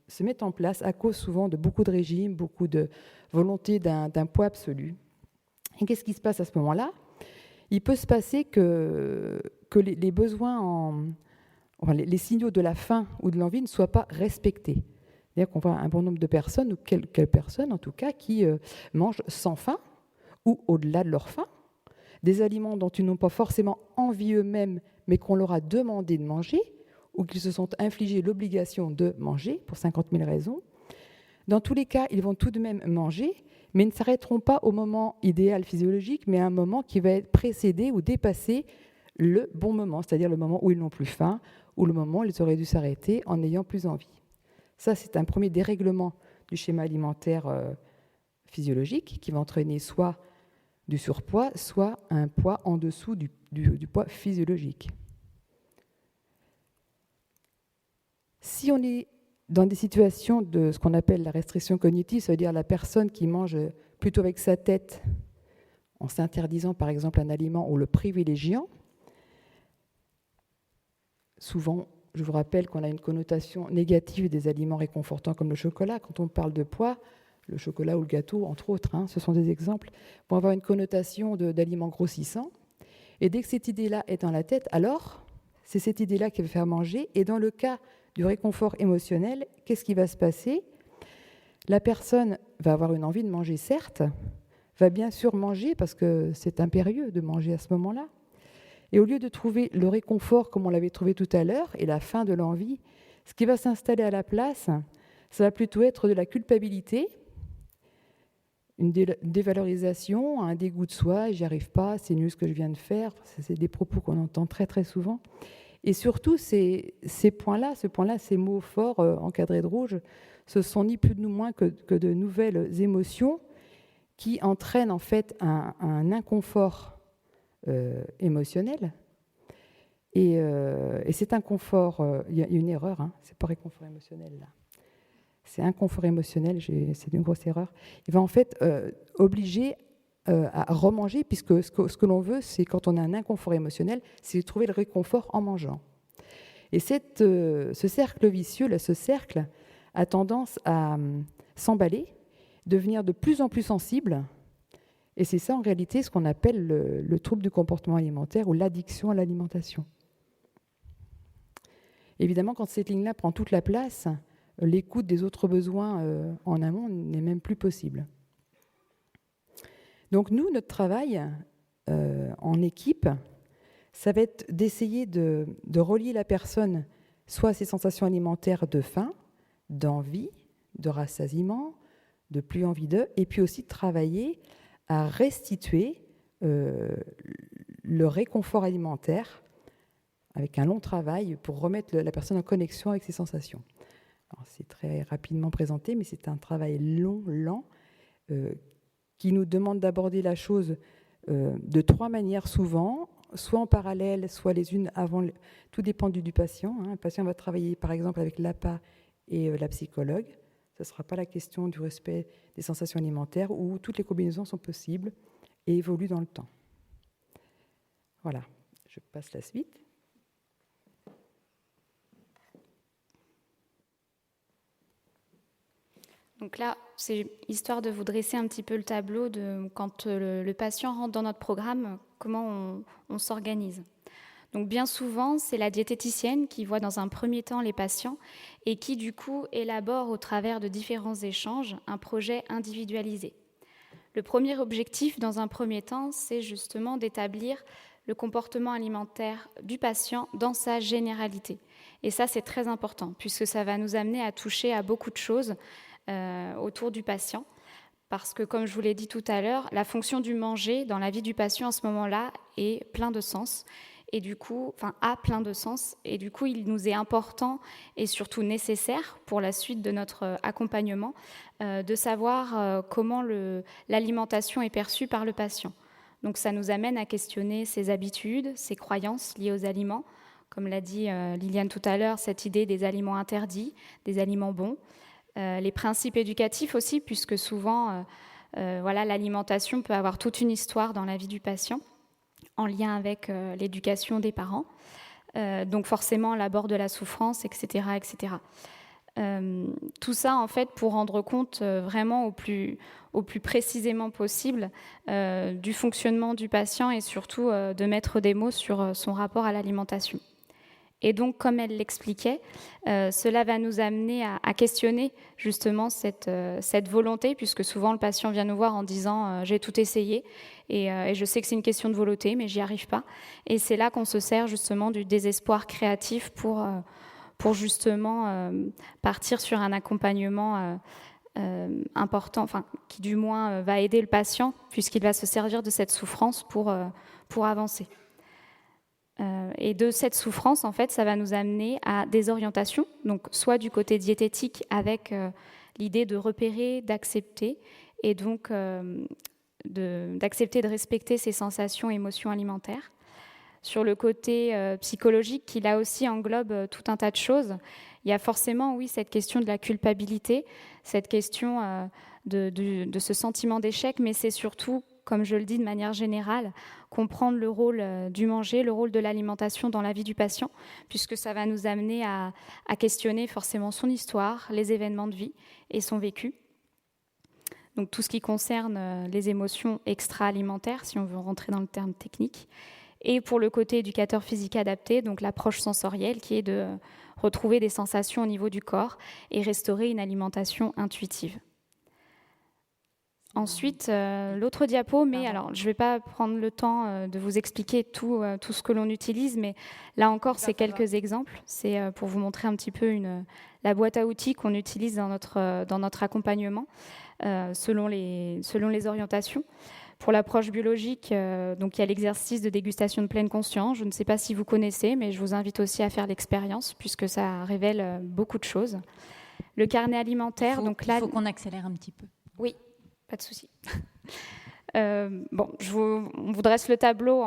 se met en place à cause souvent de beaucoup de régimes, beaucoup de volonté d'un poids absolu. Et qu'est-ce qui se passe à ce moment-là ? Il peut se passer que que les besoins, les signaux de la faim ou de l'envie ne soient pas respectés. C'est-à-dire qu'on voit un bon nombre de personnes, ou quelques personnes en tout cas, qui mangent sans faim ou au-delà de leur faim, des aliments dont ils n'ont pas forcément envie eux-mêmes, mais qu'on leur a demandé de manger, ou qu'ils se sont infligés l'obligation de manger, pour 50 000 raisons. Dans tous les cas, ils vont tout de même manger, mais ne s'arrêteront pas au moment idéal physiologique, mais à un moment qui va être précédé ou dépassé le bon moment, c'est-à-dire le moment où ils n'ont plus faim, ou le moment où ils auraient dû s'arrêter en n'ayant plus envie. Ça, c'est un premier dérèglement du schéma alimentaire physiologique qui va entraîner soit du surpoids, soit un poids en dessous du poids physiologique. Si on est dans des situations de ce qu'on appelle la restriction cognitive, ça veut dire la personne qui mange plutôt avec sa tête, en s'interdisant par exemple un aliment ou le privilégiant, souvent, je vous rappelle qu'on a une connotation négative des aliments réconfortants comme le chocolat. Quand on parle de poids, le chocolat ou le gâteau, entre autres, ce sont des exemples, vont avoir une connotation d'aliments grossissants. Et dès que cette idée-là est dans la tête, alors, c'est cette idée-là qui va faire manger. Et dans le cas du réconfort émotionnel, qu'est-ce qui va se passer ? La personne va avoir une envie de manger, certes, va bien sûr manger parce que c'est impérieux de manger à ce moment-là. Et au lieu de trouver le réconfort comme on l'avait trouvé tout à l'heure et la fin de l'envie, ce qui va s'installer à la place, ça va plutôt être de la culpabilité, une dévalorisation, un dégoût de soi, j'y arrive pas, c'est nul ce que je viens de faire. C'est des propos qu'on entend très très souvent. Et surtout, ces points-là, ces mots forts encadrés de rouge, ce sont ni plus ni moins que de nouvelles émotions qui entraînent en fait un inconfort émotionnel. Et cet inconfort, il y a une erreur, c'est pas réconfort émotionnel là. C'est inconfort émotionnel, c'est une grosse erreur. Il va en fait obliger à remanger, puisque ce que l'on veut, c'est quand on a un inconfort émotionnel, c'est trouver le réconfort en mangeant. Et ce cercle vicieux, là, ce cercle, a tendance à s'emballer, devenir de plus en plus sensible. Et c'est ça, en réalité, ce qu'on appelle le trouble du comportement alimentaire ou l'addiction à l'alimentation. Évidemment, quand cette ligne-là prend toute la place, l'écoute des autres besoins en amont n'est même plus possible. Donc nous, notre travail en équipe, ça va être d'essayer de relier la personne soit à ses sensations alimentaires de faim, d'envie, de rassasiement, de plus envie d'eux, et puis aussi de travailler à restituer le réconfort alimentaire avec un long travail pour remettre la personne en connexion avec ses sensations. Alors, c'est très rapidement présenté, mais c'est un travail long, lent, qui nous demande d'aborder la chose de 3 manières souvent, soit en parallèle, soit les unes avant. Tout dépend du patient. Un patient va travailler par exemple avec l'APA et la psychologue. Ce ne sera pas la question du respect des sensations alimentaires où toutes les combinaisons sont possibles et évoluent dans le temps. Voilà, je passe la suite. Donc là, c'est histoire de vous dresser un petit peu le tableau de quand le patient rentre dans notre programme, comment on s'organise. Donc bien souvent, c'est la diététicienne qui voit dans un premier temps les patients et qui du coup élabore au travers de différents échanges un projet individualisé. Le premier objectif dans un premier temps, c'est justement d'établir le comportement alimentaire du patient dans sa généralité. Et ça, c'est très important puisque ça va nous amener à toucher à beaucoup de choses autour du patient, parce que, comme je vous l'ai dit tout à l'heure, la fonction du manger dans la vie du patient à ce moment-là est plein de sens, et du coup, a plein de sens, et du coup, il nous est important et surtout nécessaire pour la suite de notre accompagnement de savoir comment l'alimentation est perçue par le patient. Donc, ça nous amène à questionner ses habitudes, ses croyances liées aux aliments, comme l'a dit Liliane tout à l'heure, cette idée des aliments interdits, des aliments bons. Les principes éducatifs aussi, puisque souvent, l'alimentation peut avoir toute une histoire dans la vie du patient, en lien avec l'éducation des parents. Donc forcément, l'abord de la souffrance, etc., etc. Tout ça, en fait, pour rendre compte vraiment au plus précisément possible du fonctionnement du patient et surtout de mettre des mots sur son rapport à l'alimentation. Et donc, comme elle l'expliquait, cela va nous amener à questionner justement cette volonté, puisque souvent le patient vient nous voir en disant j'ai tout essayé et je sais que c'est une question de volonté, mais j'y arrive pas. Et c'est là qu'on se sert justement du désespoir créatif pour justement partir sur un accompagnement important, enfin qui du moins va aider le patient, puisqu'il va se servir de cette souffrance pour avancer. Et de cette souffrance, en fait, ça va nous amener à des orientations, donc soit du côté diététique avec l'idée de repérer, d'accepter, et donc d'accepter de respecter ses sensations et émotions alimentaires. Sur le côté psychologique, qui là aussi englobe tout un tas de choses, il y a forcément, oui, cette question de la culpabilité, cette question de ce sentiment d'échec, mais c'est surtout, comme je le dis de manière générale, comprendre le rôle du manger, le rôle de l'alimentation dans la vie du patient, puisque ça va nous amener à questionner forcément son histoire, les événements de vie et son vécu. Donc tout ce qui concerne les émotions extra-alimentaires, si on veut rentrer dans le terme technique. Et pour le côté éducateur physique adapté, donc l'approche sensorielle qui est de retrouver des sensations au niveau du corps et restaurer une alimentation intuitive. Ensuite, l'autre diapo, mais alors je ne vais pas prendre le temps de vous expliquer tout ce que l'on utilise, mais là encore, c'est quelques exemples. C'est pour vous montrer un petit peu la boîte à outils qu'on utilise dans notre accompagnement selon les orientations. Pour l'approche biologique, donc il y a l'exercice de dégustation de pleine conscience. Je ne sais pas si vous connaissez, mais je vous invite aussi à faire l'expérience, puisque ça révèle beaucoup de choses. Le carnet alimentaire, donc là... Il faut qu'on accélère un petit peu. Oui, pas de souci. On vous dresse le tableau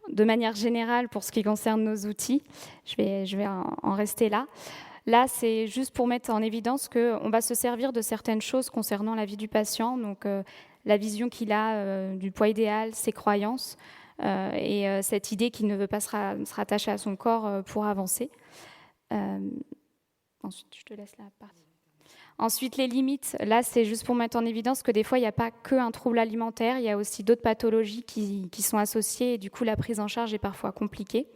de manière générale pour ce qui concerne nos outils. Je vais en rester là. Là, c'est juste pour mettre en évidence qu'on va se servir de certaines choses concernant la vie du patient, donc la vision qu'il a du poids idéal, ses croyances et cette idée qu'il ne veut pas se rattacher à son corps pour avancer. Ensuite, je te laisse la partie. Ensuite, les limites. Là, c'est juste pour mettre en évidence que des fois, il n'y a pas qu'un trouble alimentaire, il y a aussi d'autres pathologies qui sont associées et du coup, la prise en charge est parfois compliquée.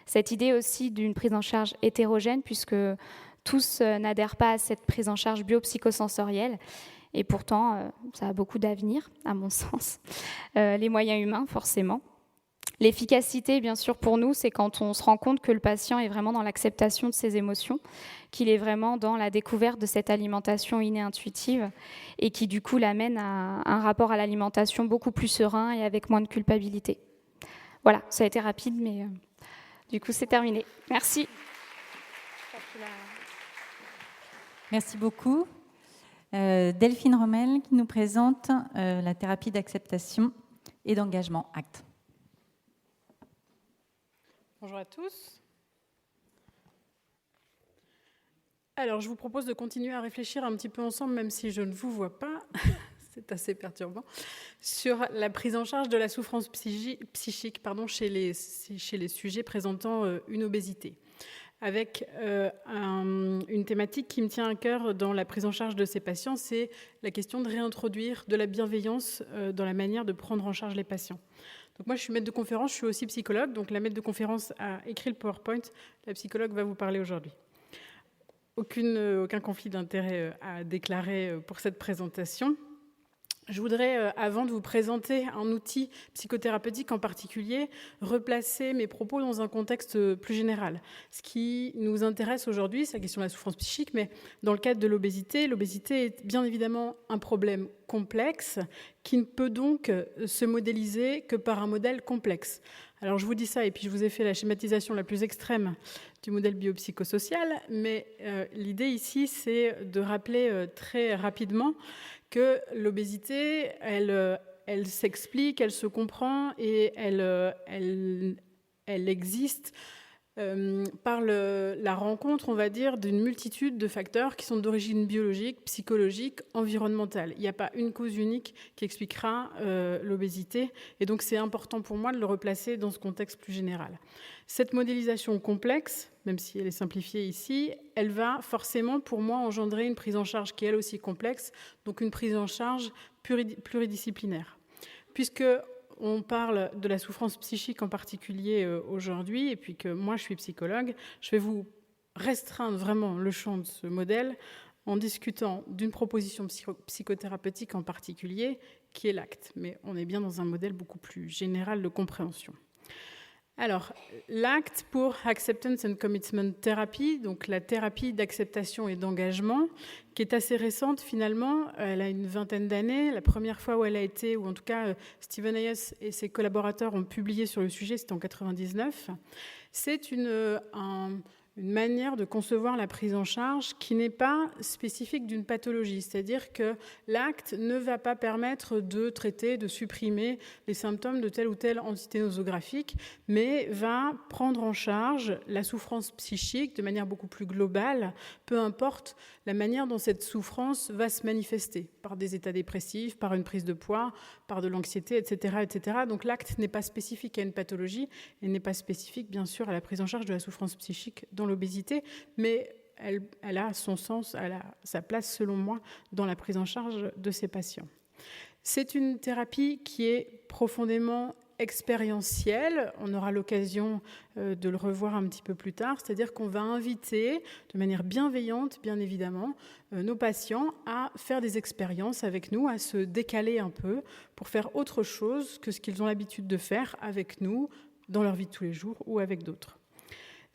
Cette idée aussi d'une prise en charge hétérogène, puisque tous n'adhèrent pas à cette prise en charge biopsychosensorielle. Et pourtant, ça a beaucoup d'avenir, à mon sens. Les moyens humains, forcément. L'efficacité, bien sûr, pour nous, c'est quand on se rend compte que le patient est vraiment dans l'acceptation de ses émotions, qu'il est vraiment dans la découverte de cette alimentation innée intuitive et qui, du coup, l'amène à un rapport à l'alimentation beaucoup plus serein et avec moins de culpabilité. Voilà, ça a été rapide, mais du coup, c'est terminé. Merci. Merci beaucoup. Delphine Rommel qui nous présente la thérapie d'acceptation et d'engagement ACT. Bonjour à tous. Alors, je vous propose de continuer à réfléchir un petit peu ensemble, même si je ne vous vois pas, c'est assez perturbant, sur la prise en charge de la souffrance psychique chez les sujets présentant une obésité, avec une thématique qui me tient à cœur dans la prise en charge de ces patients, c'est la question de réintroduire de la bienveillance dans la manière de prendre en charge les patients. Donc moi, je suis maître de conférence, je suis aussi psychologue. Donc la maître de conférence a écrit le PowerPoint. La psychologue va vous parler aujourd'hui. Aucun conflit d'intérêt à déclarer pour cette présentation. Je voudrais, avant de vous présenter un outil psychothérapeutique en particulier, replacer mes propos dans un contexte plus général. Ce qui nous intéresse aujourd'hui, c'est la question de la souffrance psychique, mais dans le cadre de l'obésité, l'obésité est bien évidemment un problème complexe qui ne peut donc se modéliser que par un modèle complexe. Alors je vous dis ça, et puis je vous ai fait la schématisation la plus extrême du modèle biopsychosocial, mais l'idée ici, c'est de rappeler très rapidement que l'obésité, elle s'explique, elle se comprend et elle existe par la rencontre, on va dire, d'une multitude de facteurs qui sont d'origine biologique, psychologique, environnementale. Il n'y a pas une cause unique qui expliquera l'obésité, et donc c'est important pour moi de le replacer dans ce contexte plus général. Cette modélisation complexe, même si elle est simplifiée ici, elle va forcément, pour moi, engendrer une prise en charge qui est elle aussi complexe, donc une prise en charge pluridisciplinaire. Puisque on parle de la souffrance psychique en particulier aujourd'hui, et puis que moi je suis psychologue, je vais vous restreindre vraiment le champ de ce modèle en discutant d'une proposition psychothérapeutique en particulier, qui est l'acte. Mais on est bien dans un modèle beaucoup plus général de compréhension. Alors, l'acte pour Acceptance and Commitment Therapy, donc la thérapie d'acceptation et d'engagement, qui est assez récente finalement, elle a une vingtaine d'années. La première fois où elle a été, ou en tout cas Stephen Hayes et ses collaborateurs ont publié sur le sujet, c'était en 1999. C'est une manière de concevoir la prise en charge qui n'est pas spécifique d'une pathologie. C'est-à-dire que l'acte ne va pas permettre de traiter, de supprimer les symptômes de telle ou telle entité nosographique, mais va prendre en charge la souffrance psychique de manière beaucoup plus globale, peu importe la manière dont cette souffrance va se manifester, par des états dépressifs, par une prise de poids, par de l'anxiété, etc., etc. Donc l'acte n'est pas spécifique à une pathologie et n'est pas spécifique, bien sûr, à la prise en charge de la souffrance psychique dans l'obésité, mais elle a son sens, elle a sa place, selon moi, dans la prise en charge de ces patients. C'est une thérapie qui est profondément expérientielle. On aura l'occasion de le revoir un petit peu plus tard, c'est-à-dire qu'on va inviter, de manière bienveillante, bien évidemment, nos patients à faire des expériences avec nous, à se décaler un peu pour faire autre chose que ce qu'ils ont l'habitude de faire avec nous, dans leur vie de tous les jours ou avec d'autres.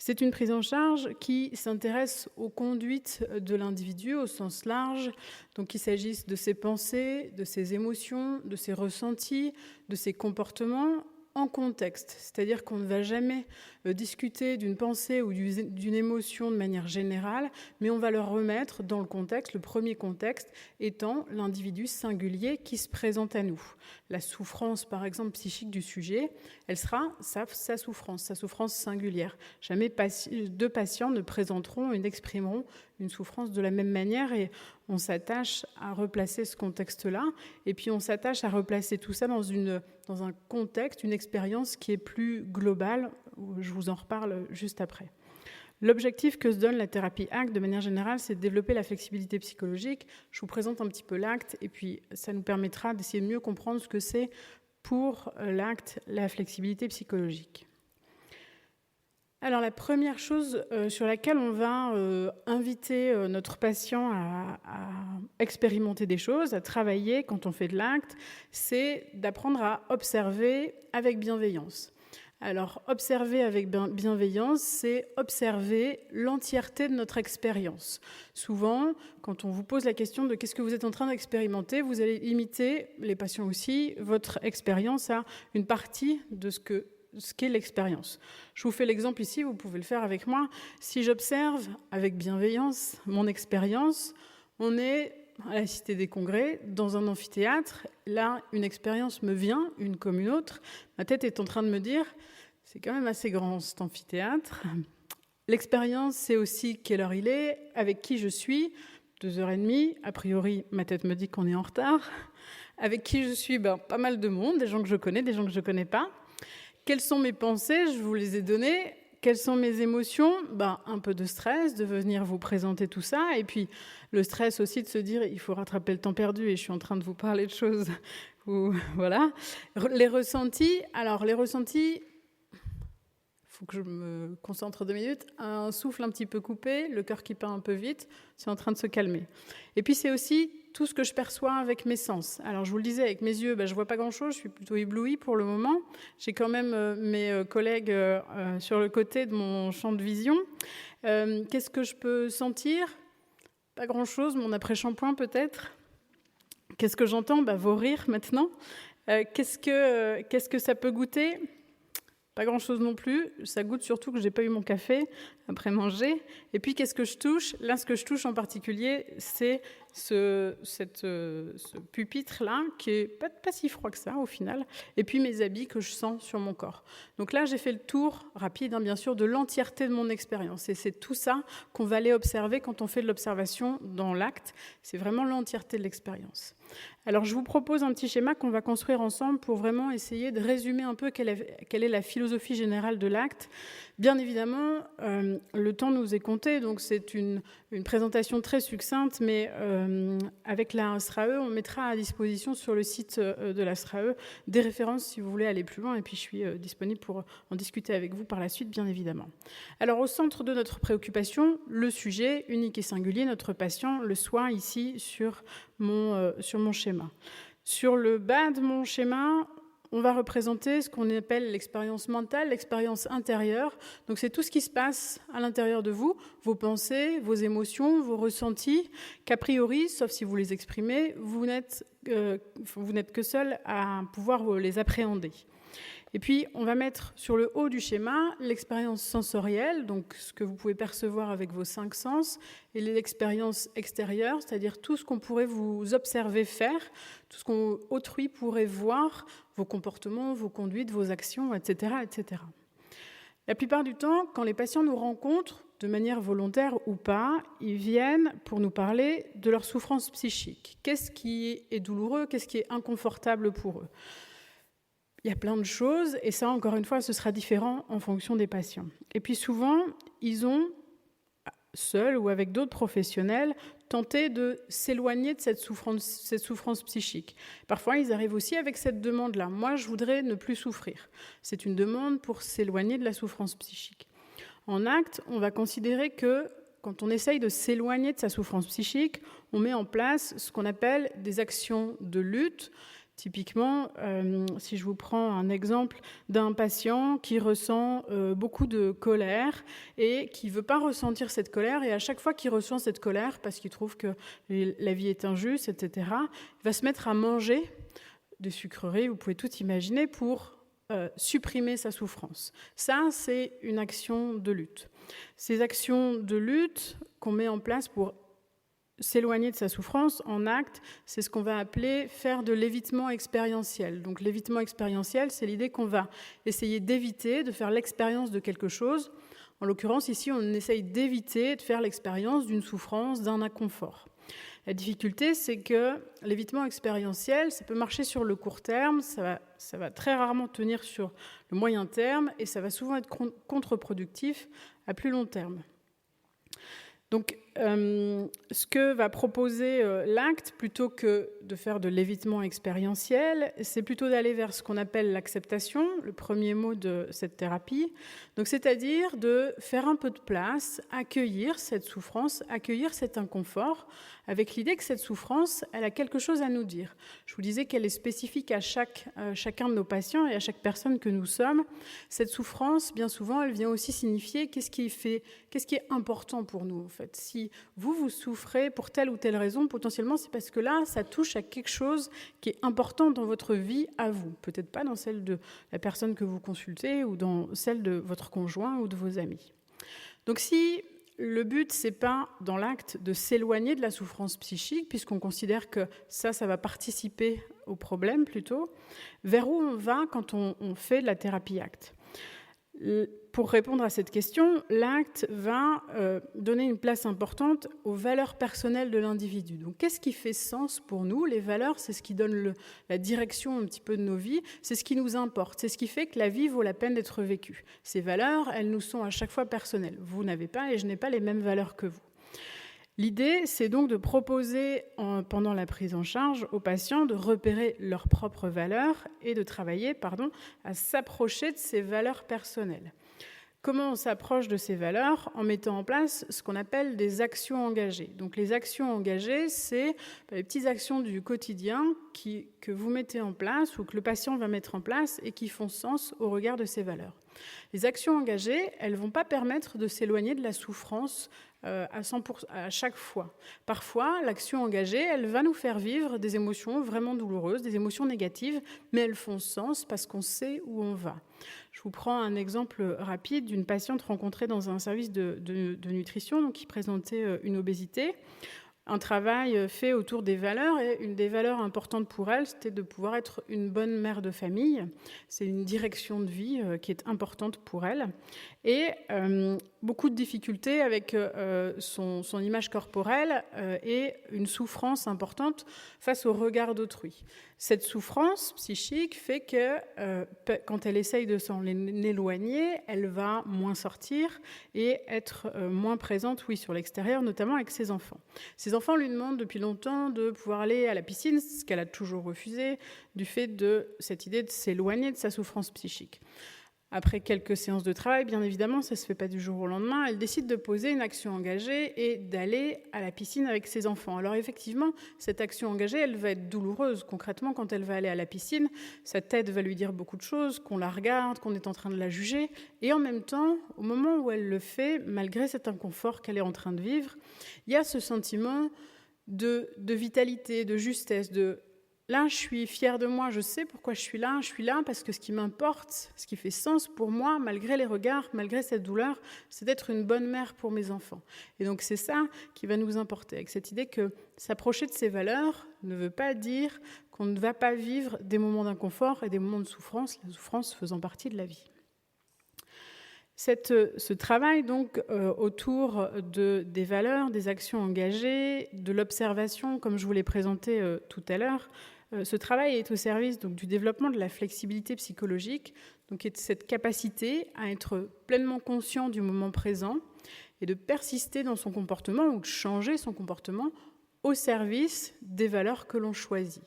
C'est une prise en charge qui s'intéresse aux conduites de l'individu au sens large, donc qu'il s'agisse de ses pensées, de ses émotions, de ses ressentis, de ses comportements en contexte. C'est-à-dire qu'on ne va jamais discuter d'une pensée ou d'une émotion de manière générale, mais on va le remettre dans le contexte, le premier contexte étant l'individu singulier qui se présente à nous. La souffrance, par exemple, psychique du sujet, elle sera sa souffrance singulière. Jamais deux patients ne présenteront et n'exprimeront une souffrance de la même manière, et on s'attache à replacer ce contexte-là, et puis on s'attache à replacer tout ça dans un contexte, une expérience qui est plus globale. Je vous en reparle juste après. L'objectif que se donne la thérapie ACT, de manière générale, c'est de développer la flexibilité psychologique. Je vous présente un petit peu l'acte, et puis ça nous permettra d'essayer de mieux comprendre ce que c'est pour l'acte, la flexibilité psychologique. Alors la première chose sur laquelle on va inviter notre patient à expérimenter des choses, à travailler quand on fait de l'acte, c'est d'apprendre à observer avec bienveillance. Alors, observer avec bienveillance, c'est observer l'entièreté de notre expérience. Souvent, quand on vous pose la question de qu'est-ce que vous êtes en train d'expérimenter, vous allez limiter, les patients aussi, votre expérience à une partie de ce qu'est l'expérience. Je vous fais l'exemple ici, vous pouvez le faire avec moi. Si j'observe avec bienveillance mon expérience, on est à la Cité des Congrès, dans un amphithéâtre. Là, une expérience me vient, une comme une autre. Ma tête est en train de me dire, c'est quand même assez grand cet amphithéâtre. L'expérience, c'est aussi quelle heure il est, avec qui je suis, 2h30. A priori, ma tête me dit qu'on est en retard. Avec qui je suis, pas mal de monde, des gens que je connais, des gens que je ne connais pas. Quelles sont mes pensées? Je vous les ai données. Quelles sont mes émotions? Un peu de stress, de venir vous présenter tout ça. Et puis, le stress aussi de se dire, il faut rattraper le temps perdu et je suis en train de vous parler de choses. Voilà. Les ressentis. Alors, les ressentis, il faut que je me concentre 2 minutes. Un souffle un petit peu coupé, le cœur qui bat un peu vite, c'est en train de se calmer. Et puis, c'est aussi tout ce que je perçois avec mes sens. Alors, je vous le disais, avec mes yeux, je ne vois pas grand-chose, je suis plutôt éblouie pour le moment. J'ai quand même mes collègues sur le côté de mon champ de vision. Qu'est-ce que je peux sentir? Pas grand-chose, mon après-shampoing peut-être. Qu'est-ce que j'entends? Vos rires maintenant. Qu'est-ce que ça peut goûter? Pas grand-chose non plus. Ça goûte surtout que je n'ai pas eu mon café après manger. Et puis, qu'est-ce que je touche? Là, ce que je touche en particulier, c'est ce pupitre-là, qui est pas si froid que ça au final, et puis mes habits que je sens sur mon corps. Donc là, j'ai fait le tour rapide, bien sûr, de l'entièreté de mon expérience. Et c'est tout ça qu'on va aller observer quand on fait de l'observation dans l'acte. C'est vraiment l'entièreté de l'expérience. Alors, je vous propose un petit schéma qu'on va construire ensemble pour vraiment essayer de résumer un peu quelle est la philosophie générale de l'acte. Bien évidemment, le temps nous est compté, donc c'est une présentation très succincte, mais avec la SRAE, on mettra à disposition sur le site de la SRAE des références si vous voulez aller plus loin, et puis je suis disponible pour en discuter avec vous par la suite, bien évidemment. Alors, au centre de notre préoccupation, le sujet unique et singulier, notre patient, le soi, ici, sur mon schéma. Sur le bas de mon schéma, on va représenter ce qu'on appelle l'expérience mentale, l'expérience intérieure. Donc c'est tout ce qui se passe à l'intérieur de vous, vos pensées, vos émotions, vos ressentis, qu'a priori, sauf si vous les exprimez, vous n'êtes que seul à pouvoir les appréhender. Et puis, on va mettre sur le haut du schéma l'expérience sensorielle, donc ce que vous pouvez percevoir avec vos 5 sens, et l'expérience extérieure, c'est-à-dire tout ce qu'on pourrait vous observer faire, tout ce qu'autrui pourrait voir, vos comportements, vos conduites, vos actions, etc., etc. La plupart du temps, quand les patients nous rencontrent, de manière volontaire ou pas, ils viennent pour nous parler de leur souffrance psychique. Qu'est-ce qui est douloureux, qu'est-ce qui est inconfortable pour eux ? Il y a plein de choses, et ça, encore une fois, ce sera différent en fonction des patients. Et puis souvent, ils ont, seuls ou avec d'autres professionnels, tenté de s'éloigner de cette souffrance psychique. Parfois, ils arrivent aussi avec cette demande-là. Moi, je voudrais ne plus souffrir. C'est une demande pour s'éloigner de la souffrance psychique. En acte, on va considérer que quand on essaye de s'éloigner de sa souffrance psychique, on met en place ce qu'on appelle des actions de lutte. Typiquement, si je vous prends un exemple d'un patient qui ressent beaucoup de colère et qui ne veut pas ressentir cette colère, et à chaque fois qu'il ressent cette colère, parce qu'il trouve que la vie est injuste, etc., il va se mettre à manger des sucreries, vous pouvez tout imaginer, pour supprimer sa souffrance. Ça, c'est une action de lutte. Ces actions de lutte qu'on met en place pour s'éloigner de sa souffrance, en acte, c'est ce qu'on va appeler faire de l'évitement expérientiel. Donc l'évitement expérientiel, c'est l'idée qu'on va essayer d'éviter de faire l'expérience de quelque chose. En l'occurrence, ici, on essaye d'éviter de faire l'expérience d'une souffrance, d'un inconfort. La difficulté, c'est que l'évitement expérientiel, ça peut marcher sur le court terme, ça va très rarement tenir sur le moyen terme, et ça va souvent être contre-productif à plus long terme. Donc, ce que va proposer l'acte, plutôt que de faire de l'évitement expérientiel, c'est plutôt d'aller vers ce qu'on appelle l'acceptation, le premier mot de cette thérapie. Donc, c'est-à-dire de faire un peu de place, accueillir cette souffrance, accueillir cet inconfort, avec l'idée que cette souffrance, elle a quelque chose à nous dire. Je vous disais qu'elle est spécifique à chacun de nos patients et à chaque personne que nous sommes. Cette souffrance, bien souvent, elle vient aussi signifier qu'est-ce qui est important pour nous, en fait. Si vous souffrez pour telle ou telle raison, potentiellement, c'est parce que là, ça touche à quelque chose qui est important dans votre vie à vous. Peut-être pas dans celle de la personne que vous consultez ou dans celle de votre conjoint ou de vos amis. Donc, si le but, c'est pas dans l'acte de s'éloigner de la souffrance psychique, puisqu'on considère que ça va participer au problème plutôt, vers où on va quand on fait de la thérapie acte ? Pour répondre à cette question, l'acte va donner une place importante aux valeurs personnelles de l'individu. Donc, qu'est-ce qui fait sens pour nous ? Les valeurs, c'est ce qui donne la direction un petit peu de nos vies, c'est ce qui nous importe, c'est ce qui fait que la vie vaut la peine d'être vécue. Ces valeurs, elles nous sont à chaque fois personnelles. Vous n'avez pas et je n'ai pas les mêmes valeurs que vous. L'idée, c'est donc de proposer, pendant la prise en charge, aux patients de repérer leurs propres valeurs et de travailler, à s'approcher de ces valeurs personnelles. Comment on s'approche de ces valeurs ? En mettant en place ce qu'on appelle des actions engagées. Donc les actions engagées, c'est les petites actions du quotidien que vous mettez en place ou que le patient va mettre en place et qui font sens au regard de ces valeurs. Les actions engagées, elles ne vont pas permettre de s'éloigner de la souffrance à 100% à chaque fois. Parfois, l'action engagée, elle va nous faire vivre des émotions vraiment douloureuses, des émotions négatives, mais elles font sens parce qu'on sait où on va. Je vous prends un exemple rapide d'une patiente rencontrée dans un service de nutrition, donc qui présentait une obésité. un travail fait autour des valeurs, et une des valeurs importantes pour elle, c'était de pouvoir être une bonne mère de famille. C'est une direction de vie qui est importante pour elle. Et beaucoup de difficultés avec son image corporelle et une souffrance importante face au regard d'autrui. Cette souffrance psychique fait que quand elle essaye de s'en éloigner, elle va moins sortir et être moins présente, oui, sur l'extérieur, notamment avec ses enfants. Ses enfants lui demandent depuis longtemps de pouvoir aller à la piscine, ce qu'elle a toujours refusé, du fait de cette idée de s'éloigner de sa souffrance psychique. Après quelques séances de travail, bien évidemment, ça ne se fait pas du jour au lendemain, elle décide de poser une action engagée et d'aller à la piscine avec ses enfants. Alors effectivement, cette action engagée, elle va être douloureuse. Concrètement, quand elle va aller à la piscine, sa tête va lui dire beaucoup de choses, qu'on la regarde, qu'on est en train de la juger. Et en même temps, au moment où elle le fait, malgré cet inconfort qu'elle est en train de vivre, il y a ce sentiment de vitalité, de justesse, de... Là, je suis fière de moi, je sais pourquoi je suis là parce que ce qui m'importe, ce qui fait sens pour moi, malgré les regards, malgré cette douleur, c'est d'être une bonne mère pour mes enfants. Et donc c'est ça qui va nous importer, avec cette idée que s'approcher de ces valeurs ne veut pas dire qu'on ne va pas vivre des moments d'inconfort et des moments de souffrance, la souffrance faisant partie de la vie. Ce travail donc autour des valeurs, des actions engagées, de l'observation, comme je vous l'ai présenté tout à l'heure, ce travail est au service donc, du développement de la flexibilité psychologique, donc cette capacité à être pleinement conscient du moment présent et de persister dans son comportement ou de changer son comportement au service des valeurs que l'on choisit.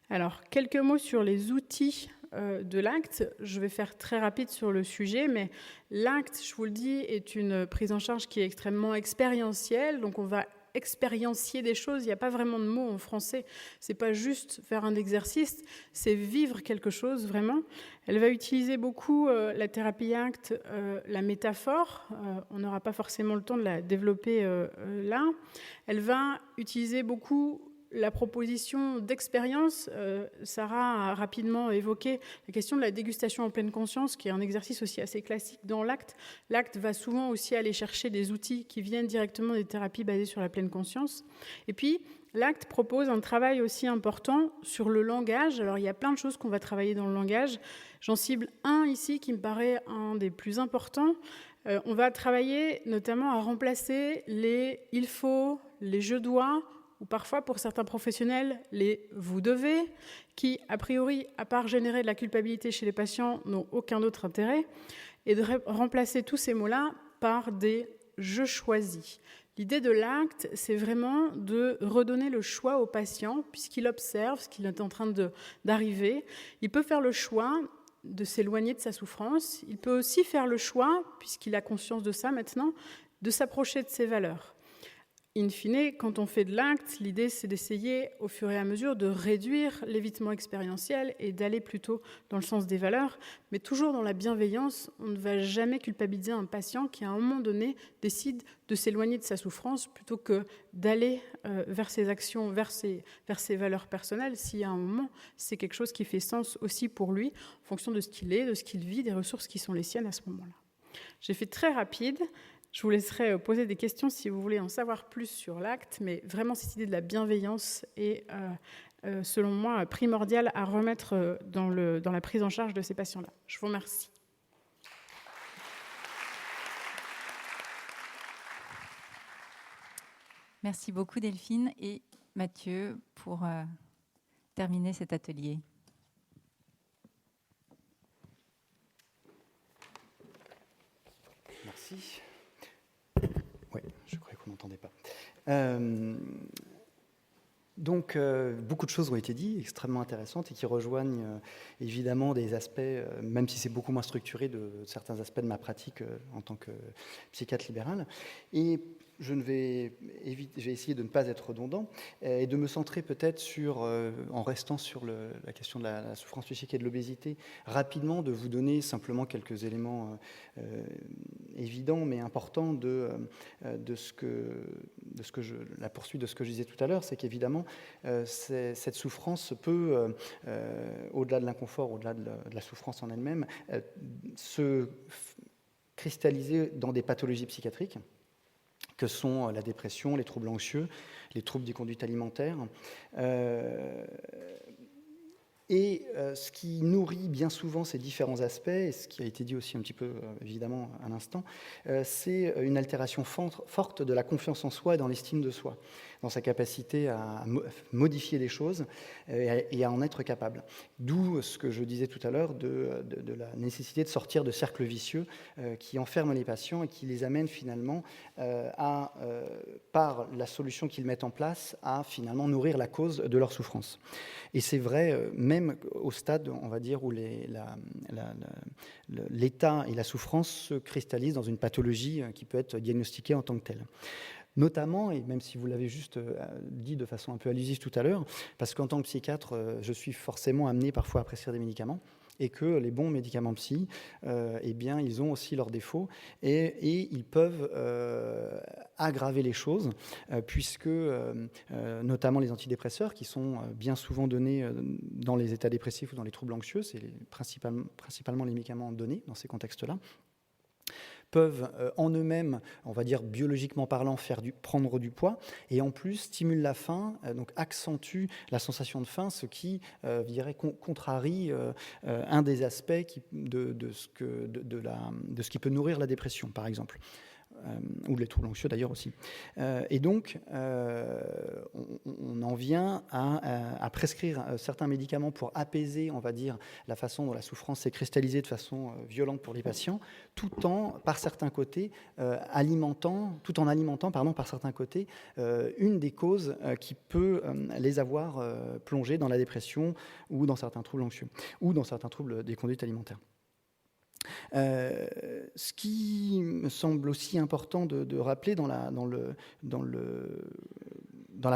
Alors, quelques mots sur les outils de l'acte. Je vais faire très rapide sur le sujet, mais l'acte, je vous le dis, est une prise en charge qui est extrêmement expérientielle, donc on va expériencier des choses, il n'y a pas vraiment de mot en français, c'est pas juste faire un exercice, c'est vivre quelque chose vraiment. Elle va utiliser beaucoup la thérapie acte, la métaphore, on n'aura pas forcément le temps de la développer là. Elle va utiliser beaucoup la proposition d'expérience. Sarah a rapidement évoqué la question de la dégustation en pleine conscience, qui est un exercice aussi assez classique dans l'acte. L'acte va souvent aussi aller chercher des outils qui viennent directement des thérapies basées sur la pleine conscience. Et puis, l'acte propose un travail aussi important sur le langage. Alors, il y a plein de choses qu'on va travailler dans le langage. J'en cible un ici qui me paraît un des plus importants. On va travailler notamment à remplacer les « il faut », les « je dois », ou parfois, pour certains professionnels, les « vous devez », qui, a priori, à part générer de la culpabilité chez les patients, n'ont aucun autre intérêt, et de remplacer tous ces mots-là par des « je choisis ». L'idée de l'acte, c'est vraiment de redonner le choix au patient, puisqu'il observe ce qu'il est en train d'arriver. Il peut faire le choix de s'éloigner de sa souffrance. Il peut aussi faire le choix, puisqu'il a conscience de ça maintenant, de s'approcher de ses valeurs. In fine, quand on fait de l'acte, l'idée c'est d'essayer au fur et à mesure de réduire l'évitement expérientiel et d'aller plutôt dans le sens des valeurs, mais toujours dans la bienveillance. On ne va jamais culpabiliser un patient qui à un moment donné décide de s'éloigner de sa souffrance plutôt que d'aller vers ses actions, vers ses valeurs personnelles, si à un moment c'est quelque chose qui fait sens aussi pour lui, en fonction de ce qu'il est, de ce qu'il vit, des ressources qui sont les siennes à ce moment-là. J'ai fait très rapide. Je vous laisserai poser des questions si vous voulez en savoir plus sur l'acte, mais vraiment cette idée de la bienveillance est, selon moi, primordiale à remettre dans la prise en charge de ces patients-là. Je vous remercie. Merci beaucoup Delphine et Mathieu pour terminer cet atelier. Merci. Oui, je croyais qu'on n'entendait pas. Donc, beaucoup de choses ont été dites, extrêmement intéressantes, et qui rejoignent évidemment des aspects, même si c'est beaucoup moins structuré, de certains aspects de ma pratique en tant que psychiatre libéral. Et je vais essayer de ne pas être redondant et de me centrer peut-être sur, en restant sur la question de la souffrance psychique et de l'obésité, rapidement de vous donner simplement quelques éléments évidents mais importants de la poursuite de ce que je disais tout à l'heure, c'est qu'évidemment cette souffrance peut, au-delà de l'inconfort, au-delà de la souffrance en elle-même, se cristalliser dans des pathologies psychiatriques que sont la dépression, les troubles anxieux, les troubles des conduites alimentaires. Et ce qui nourrit bien souvent ces différents aspects, et ce qui a été dit aussi un petit peu évidemment à l'instant, c'est une altération forte de la confiance en soi et dans l'estime de soi, dans sa capacité à modifier les choses et à en être capable. D'où ce que je disais tout à l'heure de la nécessité de sortir de cercles vicieux qui enferment les patients et qui les amènent finalement par la solution qu'ils mettent en place, à finalement nourrir la cause de leur souffrance. Et c'est vrai, même au stade, on va dire, où l'état et la souffrance se cristallisent dans une pathologie qui peut être diagnostiquée en tant que telle. Notamment, et même si vous l'avez juste dit de façon un peu allusive tout à l'heure, parce qu'en tant que psychiatre, je suis forcément amené parfois à prescrire des médicaments, et que les bons médicaments psy, eh bien, ils ont aussi leurs défauts, et ils peuvent aggraver les choses, puisque notamment les antidépresseurs, qui sont bien souvent donnés dans les états dépressifs ou dans les troubles anxieux, c'est principalement les médicaments donnés dans ces contextes-là, peuvent en eux-mêmes, on va dire biologiquement parlant, prendre du poids, et en plus stimulent la faim, donc accentue la sensation de faim, ce qui, je dirais, contrarie un des aspects de ce qui peut nourrir la dépression, par exemple. Ou les troubles anxieux d'ailleurs aussi. Et donc, on en vient à prescrire certains médicaments pour apaiser, on va dire, la façon dont la souffrance s'est cristallisée de façon violente pour les patients, tout en alimentant par certains côtés une des causes qui peut les avoir plongés dans la dépression ou dans certains troubles anxieux ou dans certains troubles des conduites alimentaires. Ce qui me semble aussi important de rappeler dans la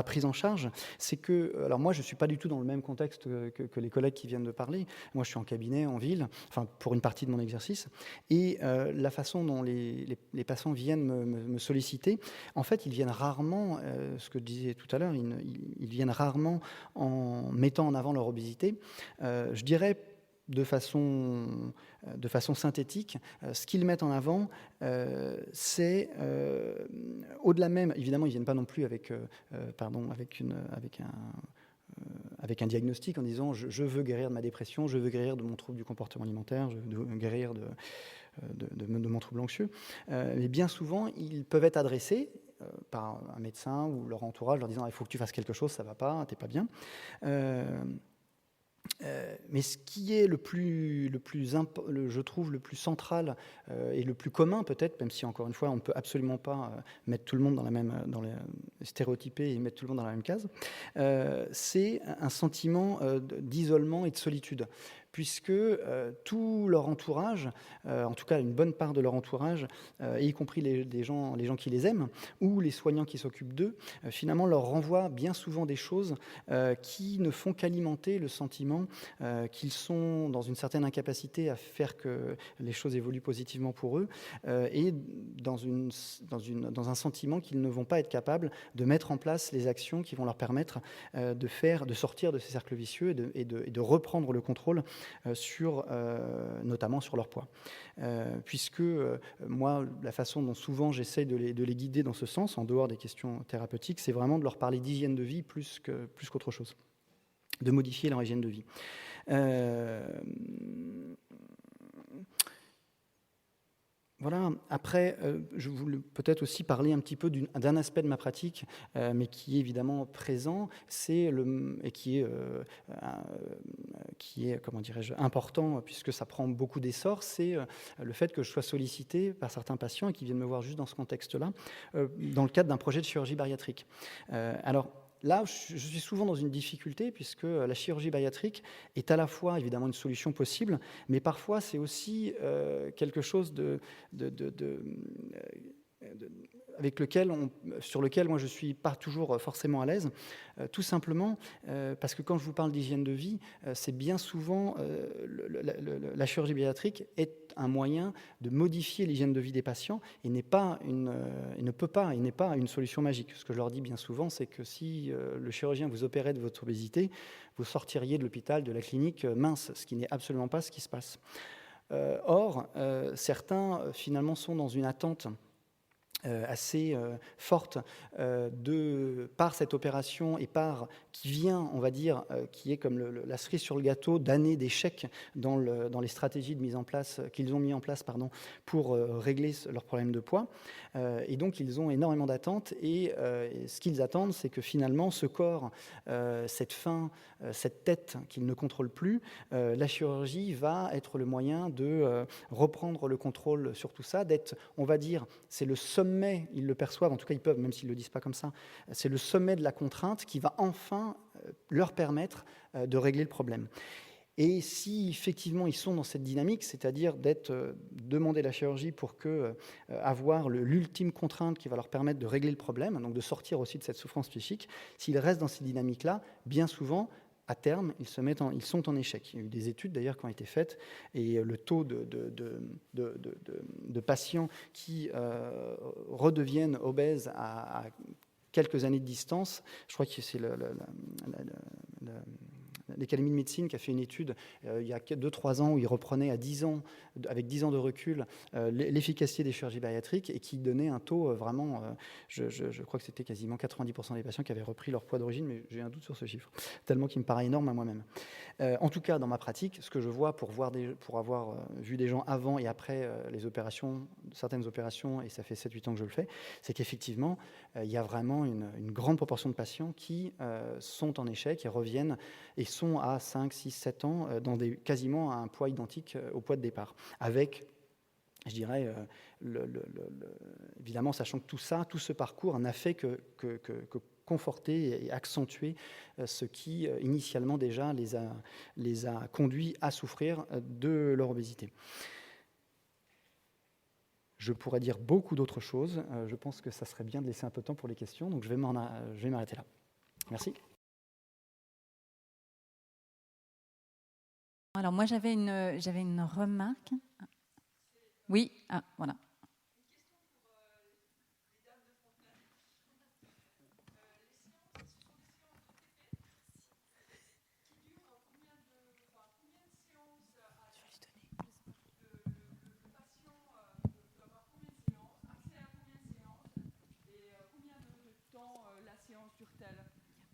prise en charge, c'est que, alors moi je ne suis pas du tout dans le même contexte que les collègues qui viennent de parler. Moi je suis en cabinet, en ville, enfin pour une partie de mon exercice, et la façon dont les patients viennent me solliciter, en fait ils viennent rarement, ce que je disais tout à l'heure, ils viennent rarement en mettant en avant leur obésité. Je dirais de façon synthétique, ce qu'ils mettent en avant, c'est au-delà même, évidemment, ils ne viennent pas non plus avec un diagnostic en disant je veux guérir de ma dépression, je veux guérir de mon trouble du comportement alimentaire, je veux guérir de mon trouble anxieux. Mais bien souvent, ils peuvent être adressés par un médecin ou leur entourage leur disant il faut que tu fasses quelque chose, ça ne va pas, tu n'es pas bien. Mais ce qui est je trouve le plus central et le plus commun peut-être, même si encore une fois on ne peut absolument pas mettre tout le monde dans les stéréotypés et mettre tout le monde dans la même case, c'est un sentiment d'isolement et de solitude, puisque tout leur entourage, en tout cas une bonne part de leur entourage, et y compris les gens qui les aiment, ou les soignants qui s'occupent d'eux, finalement leur renvoient bien souvent des choses qui ne font qu'alimenter le sentiment qu'ils sont dans une certaine incapacité à faire que les choses évoluent positivement pour eux, et dans un sentiment qu'ils ne vont pas être capables de mettre en place les actions qui vont leur permettre de sortir de ces cercles vicieux et de reprendre le contrôle notamment sur leur poids. Puisque moi, la façon dont souvent j'essaye de les guider dans ce sens, en dehors des questions thérapeutiques, c'est vraiment de leur parler d'hygiène de vie plus qu'autre chose, de modifier leur hygiène de vie. Voilà. Après, je voulais peut-être aussi parler un petit peu d'un aspect de ma pratique, mais qui est évidemment présent, qui est comment dirais-je, important, puisque ça prend beaucoup d'essor, c'est le fait que je sois sollicité par certains patients et qui viennent me voir juste dans ce contexte-là, dans le cadre d'un projet de chirurgie bariatrique. Alors, là, je suis souvent dans une difficulté, puisque la chirurgie bariatrique est à la fois évidemment une solution possible, mais parfois c'est aussi quelque chose sur lequel moi je ne suis pas toujours forcément à l'aise, tout simplement parce que quand je vous parle d'hygiène de vie, c'est bien souvent la chirurgie bariatrique est un moyen de modifier l'hygiène de vie des patients et n'est pas une solution magique. Ce que je leur dis bien souvent, c'est que si le chirurgien vous opérait de votre obésité, vous sortiriez de l'hôpital, de la clinique mince, ce qui n'est absolument pas ce qui se passe. Or, certains finalement sont dans une attente assez forte par cette opération et qui vient, on va dire, qui est comme la cerise sur le gâteau d'années d'échecs dans les stratégies de mise en place qu'ils ont mis en place pour régler leurs problèmes de poids. Et donc ils ont énormément d'attentes et ce qu'ils attendent, c'est que finalement ce corps, cette faim, cette tête qu'ils ne contrôlent plus, la chirurgie va être le moyen de reprendre le contrôle sur tout ça, d'être, on va dire, c'est le sommet, ils le perçoivent, en tout cas ils peuvent, même s'ils ne le disent pas comme ça, c'est le sommet de la contrainte qui va enfin leur permettre de régler le problème. Et si effectivement ils sont dans cette dynamique, c'est-à-dire demander la chirurgie pour avoir l'ultime contrainte qui va leur permettre de régler le problème, donc de sortir aussi de cette souffrance psychique, s'ils restent dans ces dynamiques-là, bien souvent, à terme, ils sont en échec. Il y a eu des études d'ailleurs qui ont été faites et le taux de patients qui redeviennent obèses à quelques années de distance, je crois que c'est l'Académie de médecine qui a fait une étude il y a 2-3 ans où ils reprenaient avec 10 ans de recul l'efficacité des chirurgies bariatriques et qui donnait un taux vraiment, je crois que c'était quasiment 90% des patients qui avaient repris leur poids d'origine, mais j'ai un doute sur ce chiffre, tellement qu'il me paraît énorme à moi-même. En tout cas, dans ma pratique, ce que je vois pour avoir vu des gens avant et après certaines opérations, et ça fait 7-8 ans que je le fais, c'est qu'effectivement, il y a vraiment une grande proportion de patients qui sont en échec et reviennent et sont à 5, 6, 7 ans quasiment à un poids identique au poids de départ. Avec, je dirais, évidemment, sachant que tout ce parcours n'a fait que conforter et accentuer ce qui, initialement déjà, les a conduits à souffrir de leur obésité. Je pourrais dire beaucoup d'autres choses. Je pense que ça serait bien de laisser un peu de temps pour les questions, donc je vais m'arrêter là. Merci. Alors moi j'avais une remarque. Oui, voilà.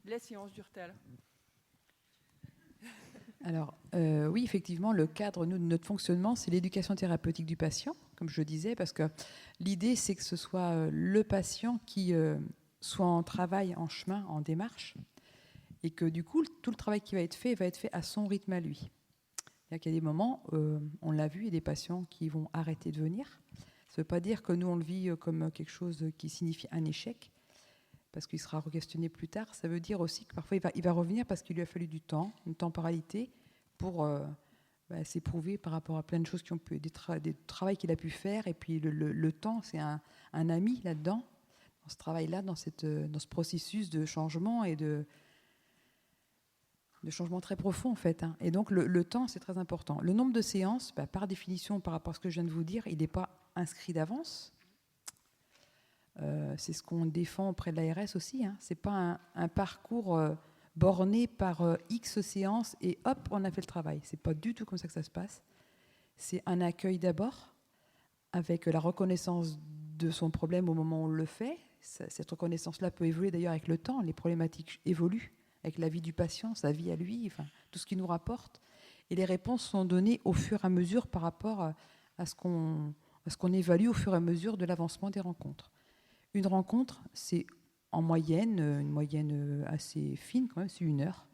Les séances durent-elles? Alors, oui, effectivement, le cadre de notre fonctionnement, c'est l'éducation thérapeutique du patient, comme je le disais, parce que l'idée, c'est que ce soit le patient qui soit en travail, en chemin, en démarche, et que du coup, tout le travail qui va être fait à son rythme à lui. Il y a des moments, on l'a vu, il y a des patients qui vont arrêter de venir. Ça ne veut pas dire que nous, on le vit comme quelque chose qui signifie un échec, parce qu'il sera re-questionné plus tard. Ça veut dire aussi que parfois il va revenir parce qu'il lui a fallu du temps, une temporalité, pour s'éprouver par rapport à plein de choses qui ont pu, des travaux qu'il a pu faire. Et puis le temps, c'est un ami là-dedans, dans ce travail-là, dans ce processus de changement et de changement très profond en fait. Et donc le temps, c'est très important. Le nombre de séances, par définition, par rapport à ce que je viens de vous dire, il n'est pas inscrit d'avance. C'est ce qu'on défend auprès de l'ARS aussi. Ce n'est pas un parcours borné par X séances et hop, on a fait le travail. Ce n'est pas du tout comme ça que ça se passe. C'est un accueil d'abord, avec la reconnaissance de son problème au moment où on le fait. Cette reconnaissance-là peut évoluer d'ailleurs avec le temps. Les problématiques évoluent avec la vie du patient, sa vie à lui, enfin, tout ce qu'il nous rapporte. Et les réponses sont données au fur et à mesure par rapport à ce qu'on évalue au fur et à mesure de l'avancement des rencontres. Une rencontre, c'est en moyenne, une moyenne assez fine quand même, c'est 1 heure.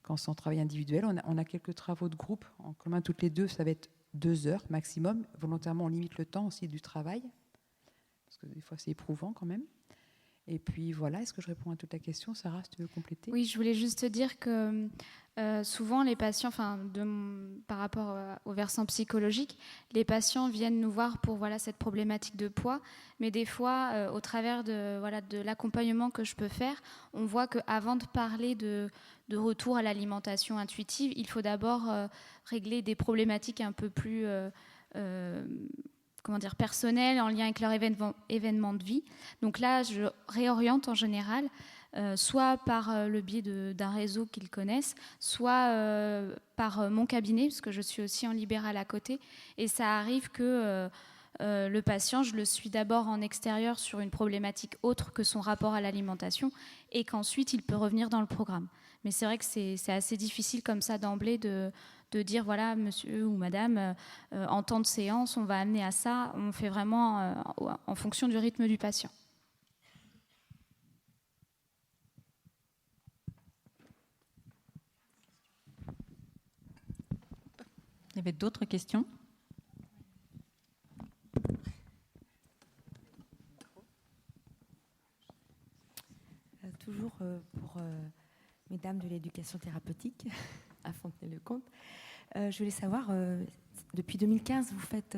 Quand c'est en travail individuel, on a quelques travaux de groupe en commun toutes les deux, ça va être 2 heures maximum. Volontairement, on limite le temps aussi du travail, parce que des fois c'est éprouvant quand même. Et puis voilà, est-ce que je réponds à toute la question? Sarah, si tu veux compléter? Oui, je voulais juste te dire que souvent les patients, par rapport au versant psychologique, les patients viennent nous voir pour cette problématique de poids, mais des fois, au travers de l'accompagnement que je peux faire, on voit qu'avant de parler de retour à l'alimentation intuitive, il faut d'abord régler des problématiques un peu plus personnels, en lien avec leur événement de vie. Donc là, je réoriente en général, soit par le biais d'un réseau qu'ils connaissent, soit par mon cabinet, parce que je suis aussi en libéral à côté. Et ça arrive que le patient, je le suis d'abord en extérieur sur une problématique autre que son rapport à l'alimentation et qu'ensuite il peut revenir dans le programme. Mais c'est vrai que c'est assez difficile comme ça d'emblée de dire voilà, monsieur ou madame, en temps de séance, on va amener à ça. On fait vraiment en fonction du rythme du patient. Il y avait d'autres questions ? Toujours pour mesdames de l'éducation thérapeutique à Fontenay-le-Comte. Je voulais savoir, depuis 2015, vous faites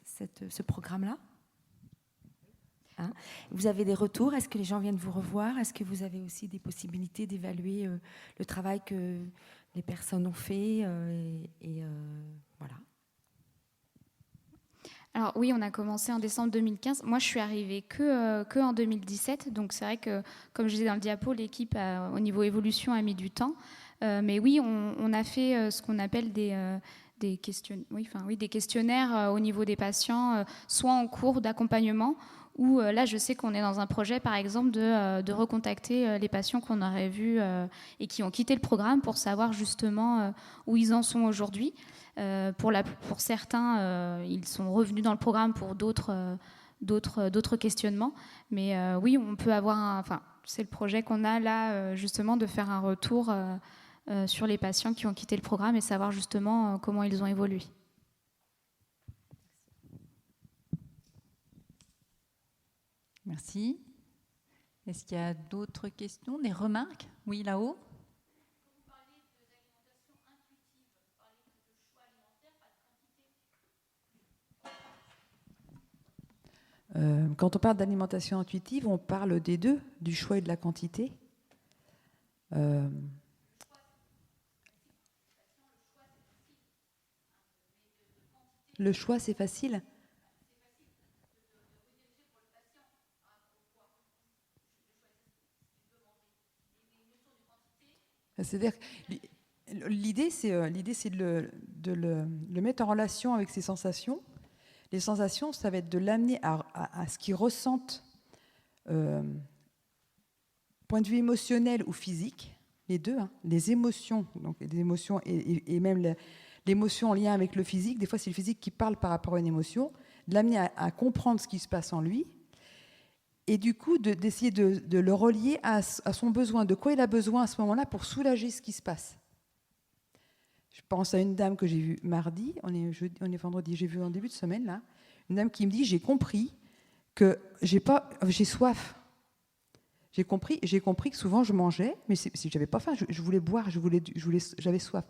ce programme-là, hein? Vous avez des retours? Est-ce que les gens viennent vous revoir? Est-ce que vous avez aussi des possibilités d'évaluer le travail que les personnes ont fait voilà. Alors oui, on a commencé en décembre 2015. Moi, je suis arrivée que en 2017. Donc c'est vrai que, comme je disais dans le diapo, l'équipe au niveau évolution a mis du temps. Mais oui, on a fait ce qu'on appelle des questionnaires au niveau des patients, soit en cours d'accompagnement, ou là, je sais qu'on est dans un projet, par exemple, de recontacter les patients qu'on aurait vus et qui ont quitté le programme pour savoir justement où ils en sont aujourd'hui. Pour certains, ils sont revenus dans le programme pour d'autres questionnements. Mais oui, on peut avoir c'est le projet qu'on a là, justement, de faire un retour sur les patients qui ont quitté le programme et savoir justement comment ils ont évolué. Merci. Est-ce qu'il y a d'autres questions, des remarques? Oui, là-haut. Quand on parle d'alimentation intuitive, on parle des deux, du choix et de la quantité. Le choix, c'est facile. C'est-à-dire que l'idée, c'est de le mettre en relation avec ses sensations. Les sensations, ça va être de l'amener à ce qu'il ressente, point de vue émotionnel ou physique, les deux, hein, les émotions, donc les émotions et même l'émotion en lien avec le physique. Des fois, c'est le physique qui parle par rapport à une émotion, de l'amener à comprendre ce qui se passe en lui, et du coup, d'essayer de le relier à son besoin, de quoi il a besoin à ce moment-là pour soulager ce qui se passe. Je pense à une dame que j'ai vue mardi, on est vendredi, j'ai vu en début de semaine, là, une dame qui me dit, j'ai compris que j'ai soif. J'ai compris que souvent je mangeais, mais si j'avais pas faim, je voulais boire, j'avais soif.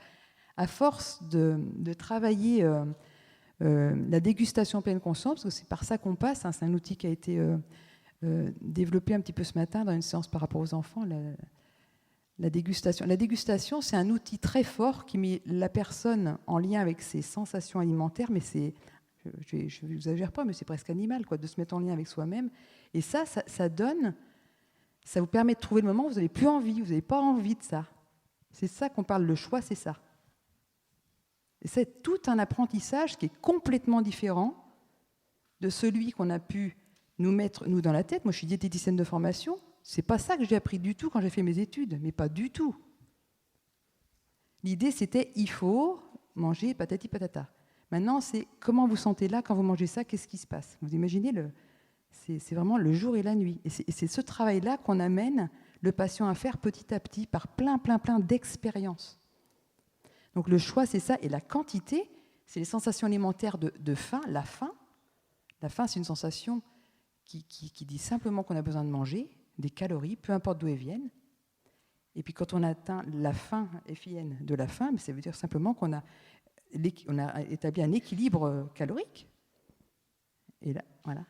À force de travailler la dégustation pleine conscience, parce que c'est par ça qu'on passe, hein, c'est un outil qui a été développé un petit peu ce matin dans une séance par rapport aux enfants, la dégustation. La dégustation, c'est un outil très fort qui met la personne en lien avec ses sensations alimentaires, mais je ne vous exagère pas, mais c'est presque animal, quoi, de se mettre en lien avec soi-même. Et ça vous permet de trouver le moment où vous n'avez plus envie, vous n'avez pas envie de ça. C'est ça qu'on parle, le choix, c'est ça. Et c'est tout un apprentissage qui est complètement différent de celui qu'on a pu nous mettre, nous, dans la tête. Moi, je suis diététicienne de formation. C'est pas ça que j'ai appris du tout quand j'ai fait mes études, mais pas du tout. L'idée, c'était, il faut manger patati patata. Maintenant, c'est comment vous sentez là quand vous mangez ça, qu'est-ce qui se passe? Vous imaginez, c'est vraiment le jour et la nuit. Et c'est ce travail-là qu'on amène le patient à faire petit à petit par plein d'expériences. Donc le choix, c'est ça. Et la quantité, c'est les sensations alimentaires de faim. La faim, c'est une sensation qui dit simplement qu'on a besoin de manger, des calories, peu importe d'où elles viennent. Et puis quand on atteint la faim, FIN de la faim, ça veut dire simplement qu'on a établi un équilibre calorique. Et là, voilà.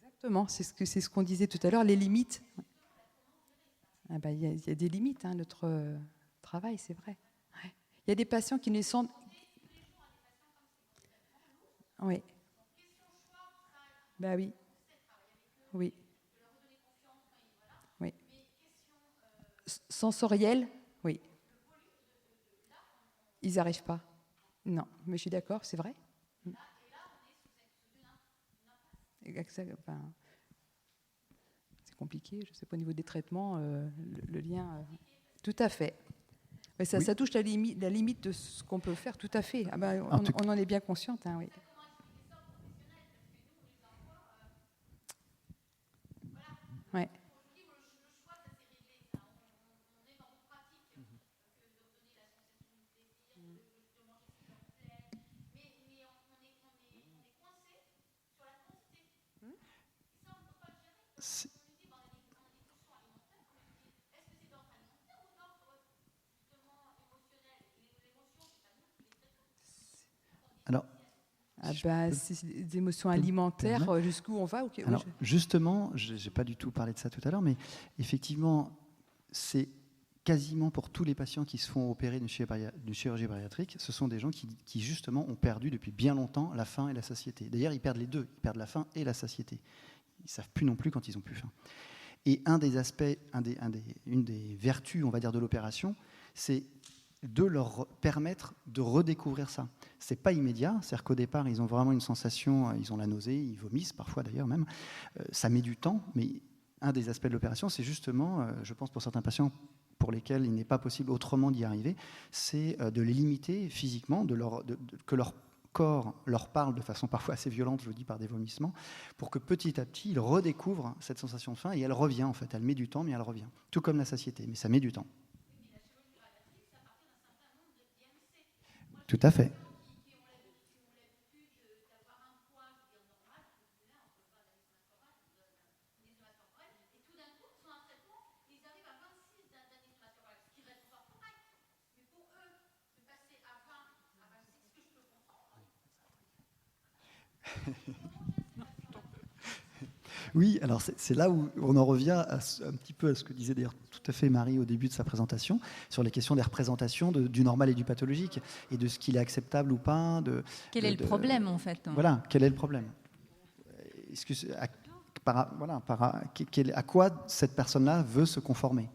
Exactement, c'est ce qu'on disait tout à l'heure, les limites. Ah ben, y a des limites, hein, notre travail, c'est vrai. Ouais. Il y a des patients qui ne sentent... Oui. Ben oui. Oui. Oui. Sensoriel, oui. Ils n'arrivent pas. Non, mais je suis d'accord, c'est vrai. C'est compliqué, je ne sais pas, au niveau des traitements, le lien... Tout à fait. Mais ça touche la limite de ce qu'on peut faire, tout à fait. Ah ben, on en est bien consciente, hein, oui. Ouais. Alors, c'est des émotions alimentaires, jusqu'où on va? Okay, alors, justement, je n'ai pas du tout parlé de ça tout à l'heure, mais effectivement, c'est quasiment pour tous les patients qui se font opérer d'une chirurgie bariatrique, ce sont des gens qui justement ont perdu depuis bien longtemps la faim et la satiété. D'ailleurs, ils perdent les deux, ils perdent la faim et la satiété. Ils ne savent plus non plus quand ils n'ont plus faim. Et un des aspects, une des vertus, on va dire, de l'opération, c'est de leur permettre de redécouvrir ça. C'est pas immédiat, c'est-à-dire qu'au départ, ils ont vraiment une sensation, ils ont la nausée, ils vomissent parfois d'ailleurs même. Ça met du temps, mais un des aspects de l'opération, c'est justement, je pense pour certains patients pour lesquels il n'est pas possible autrement d'y arriver, c'est de les limiter physiquement, que leur corps leur parle de façon parfois assez violente, je vous dis, par des vomissements, pour que petit à petit, ils redécouvrent cette sensation de faim, et elle revient en fait, elle met du temps, mais elle revient. Tout comme la satiété, mais ça met du temps. Tout à fait. Oui, alors c'est là où on en revient un petit peu à ce que disait d'ailleurs tout à fait Marie au début de sa présentation, sur les questions des représentations du normal et du pathologique, et de ce qu'il est acceptable ou pas. Quel est le problème en fait? Voilà, quel est le problème? À quoi cette personne-là veut se conformer?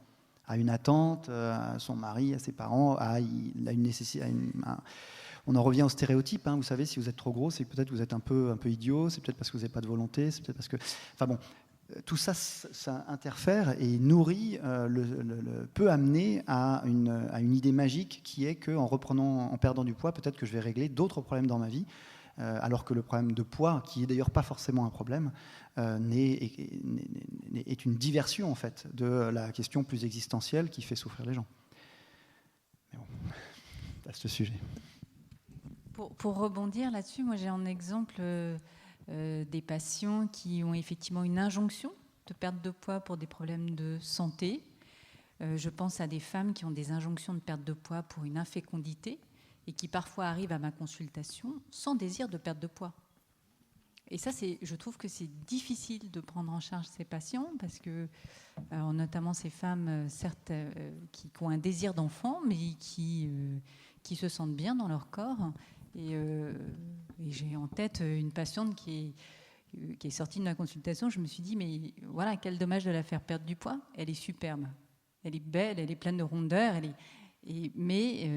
À une attente, à son mari, à ses parents, à une nécessité, on en revient aux stéréotypes. Vous savez, si vous êtes trop gros, c'est peut-être que vous êtes un peu idiot, c'est peut-être parce que vous n'avez pas de volonté, c'est peut-être parce que... Enfin bon, tout ça, ça interfère et nourrit, peut amener à une idée magique qui est en perdant du poids, peut-être que je vais régler d'autres problèmes dans ma vie, alors que le problème de poids, qui est d'ailleurs pas forcément un problème, est une diversion en fait de la question plus existentielle qui fait souffrir les gens. Mais bon, à ce sujet. Pour rebondir là-dessus, moi j'ai en exemple des patients qui ont effectivement une injonction de perte de poids pour des problèmes de santé. Je pense à des femmes qui ont des injonctions de perte de poids pour une infécondité et qui parfois arrivent à ma consultation sans désir de perte de poids. Et ça, je trouve que c'est difficile de prendre en charge ces patients parce que, notamment ces femmes, certes, qui ont un désir d'enfant, mais qui se sentent bien dans leur corps. Et j'ai en tête une patiente qui est sortie de ma consultation. Je me suis dit, mais voilà, quel dommage de la faire perdre du poids. Elle est superbe, elle est belle, elle est pleine de rondeur. Mais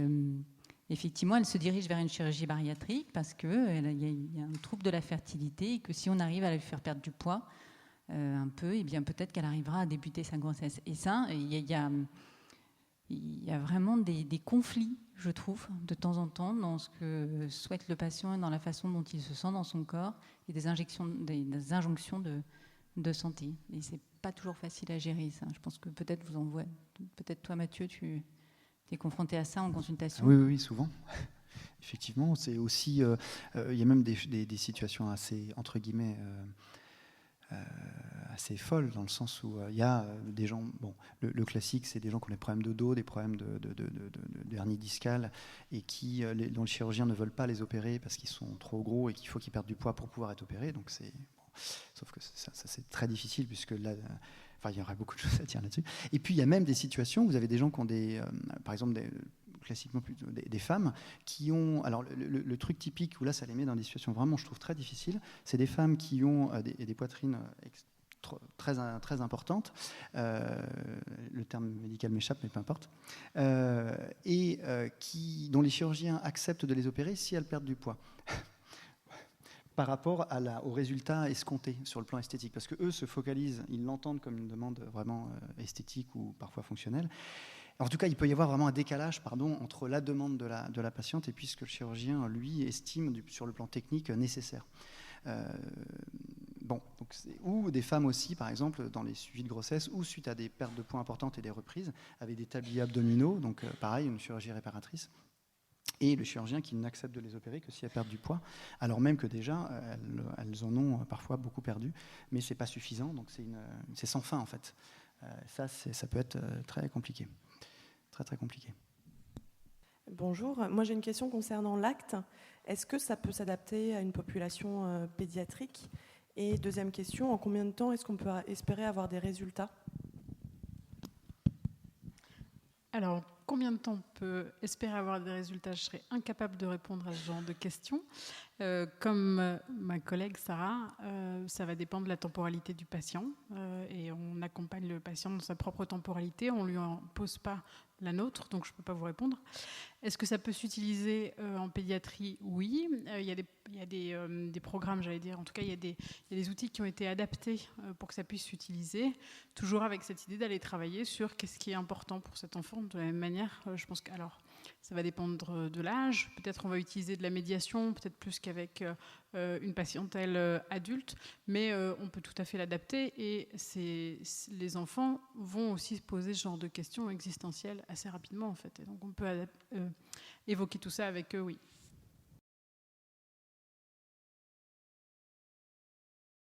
effectivement, elle se dirige vers une chirurgie bariatrique parce qu'il y a un trouble de la fertilité et que si on arrive à lui faire perdre du poids un peu, eh bien peut-être qu'elle arrivera à débuter sa grossesse. Et ça, il y a vraiment des conflits, je trouve, de temps en temps, dans ce que souhaite le patient et dans la façon dont il se sent dans son corps, et des injonctions de santé. Et c'est pas toujours facile à gérer, ça. Je pense que peut-être peut-être toi, Mathieu, tu es confronté à ça en consultation. Oui, souvent. Effectivement, c'est aussi... il y a même des situations assez, entre guillemets... assez folle dans le sens où il y a des gens, bon, le classique, c'est des gens qui ont des problèmes de dos, des problèmes de hernie discale et dont les chirurgiens ne veulent pas les opérer parce qu'ils sont trop gros et qu'il faut qu'ils perdent du poids pour pouvoir être opérés. Donc sauf que ça c'est très difficile puisque là, il y aurait beaucoup de choses à dire là-dessus. Et puis il y a même des situations où vous avez des gens qui ont par exemple classiquement plutôt des femmes qui ont... Alors le truc typique où là ça les met dans des situations vraiment, je trouve, très difficiles, c'est des femmes qui ont des poitrines très importante, le terme médical m'échappe, mais peu importe, dont les chirurgiens acceptent de les opérer si elles perdent du poids. Par rapport aux résultats escomptés sur le plan esthétique, parce qu'eux se focalisent, ils l'entendent comme une demande vraiment esthétique ou parfois fonctionnelle. En tout cas, il peut y avoir vraiment un décalage entre la demande de la patiente et puis ce que le chirurgien, lui, estime sur le plan technique nécessaire. Ou des femmes aussi, par exemple, dans les suivis de grossesse, ou suite à des pertes de poids importantes et des reprises, avec des tabliers abdominaux, donc pareil, une chirurgie réparatrice, et le chirurgien qui n'accepte de les opérer que si elles perdent du poids, alors même que déjà, elles en ont parfois beaucoup perdu, mais ce n'est pas suffisant, donc c'est sans fin en fait. Ça peut être très compliqué. Très compliqué. Bonjour, moi j'ai une question concernant l'acte. Est-ce que ça peut s'adapter à une population pédiatrique? Et deuxième question, en combien de temps est-ce qu'on peut espérer avoir des résultats? Alors, combien de temps on peut espérer avoir des résultats? Je serais incapable de répondre à ce genre de questions. Comme ma collègue Sarah, ça va dépendre de la temporalité du patient. Et on accompagne le patient dans sa propre temporalité. On ne lui impose pas la nôtre, donc je ne peux pas vous répondre. Est-ce que ça peut s'utiliser en pédiatrie? Oui. Il y a des programmes, j'allais dire. En tout cas, il y a des outils qui ont été adaptés pour que ça puisse s'utiliser, toujours avec cette idée d'aller travailler sur qu'est-ce qui est important pour cet enfant. De la même manière, je pense que ça va dépendre de l'âge. Peut-être on va utiliser de la médiation, peut-être plus qu'avec une patientèle adulte, mais on peut tout à fait l'adapter. Et les enfants vont aussi se poser ce genre de questions existentielles assez rapidement, en fait. Et donc on peut évoquer tout ça avec eux, oui.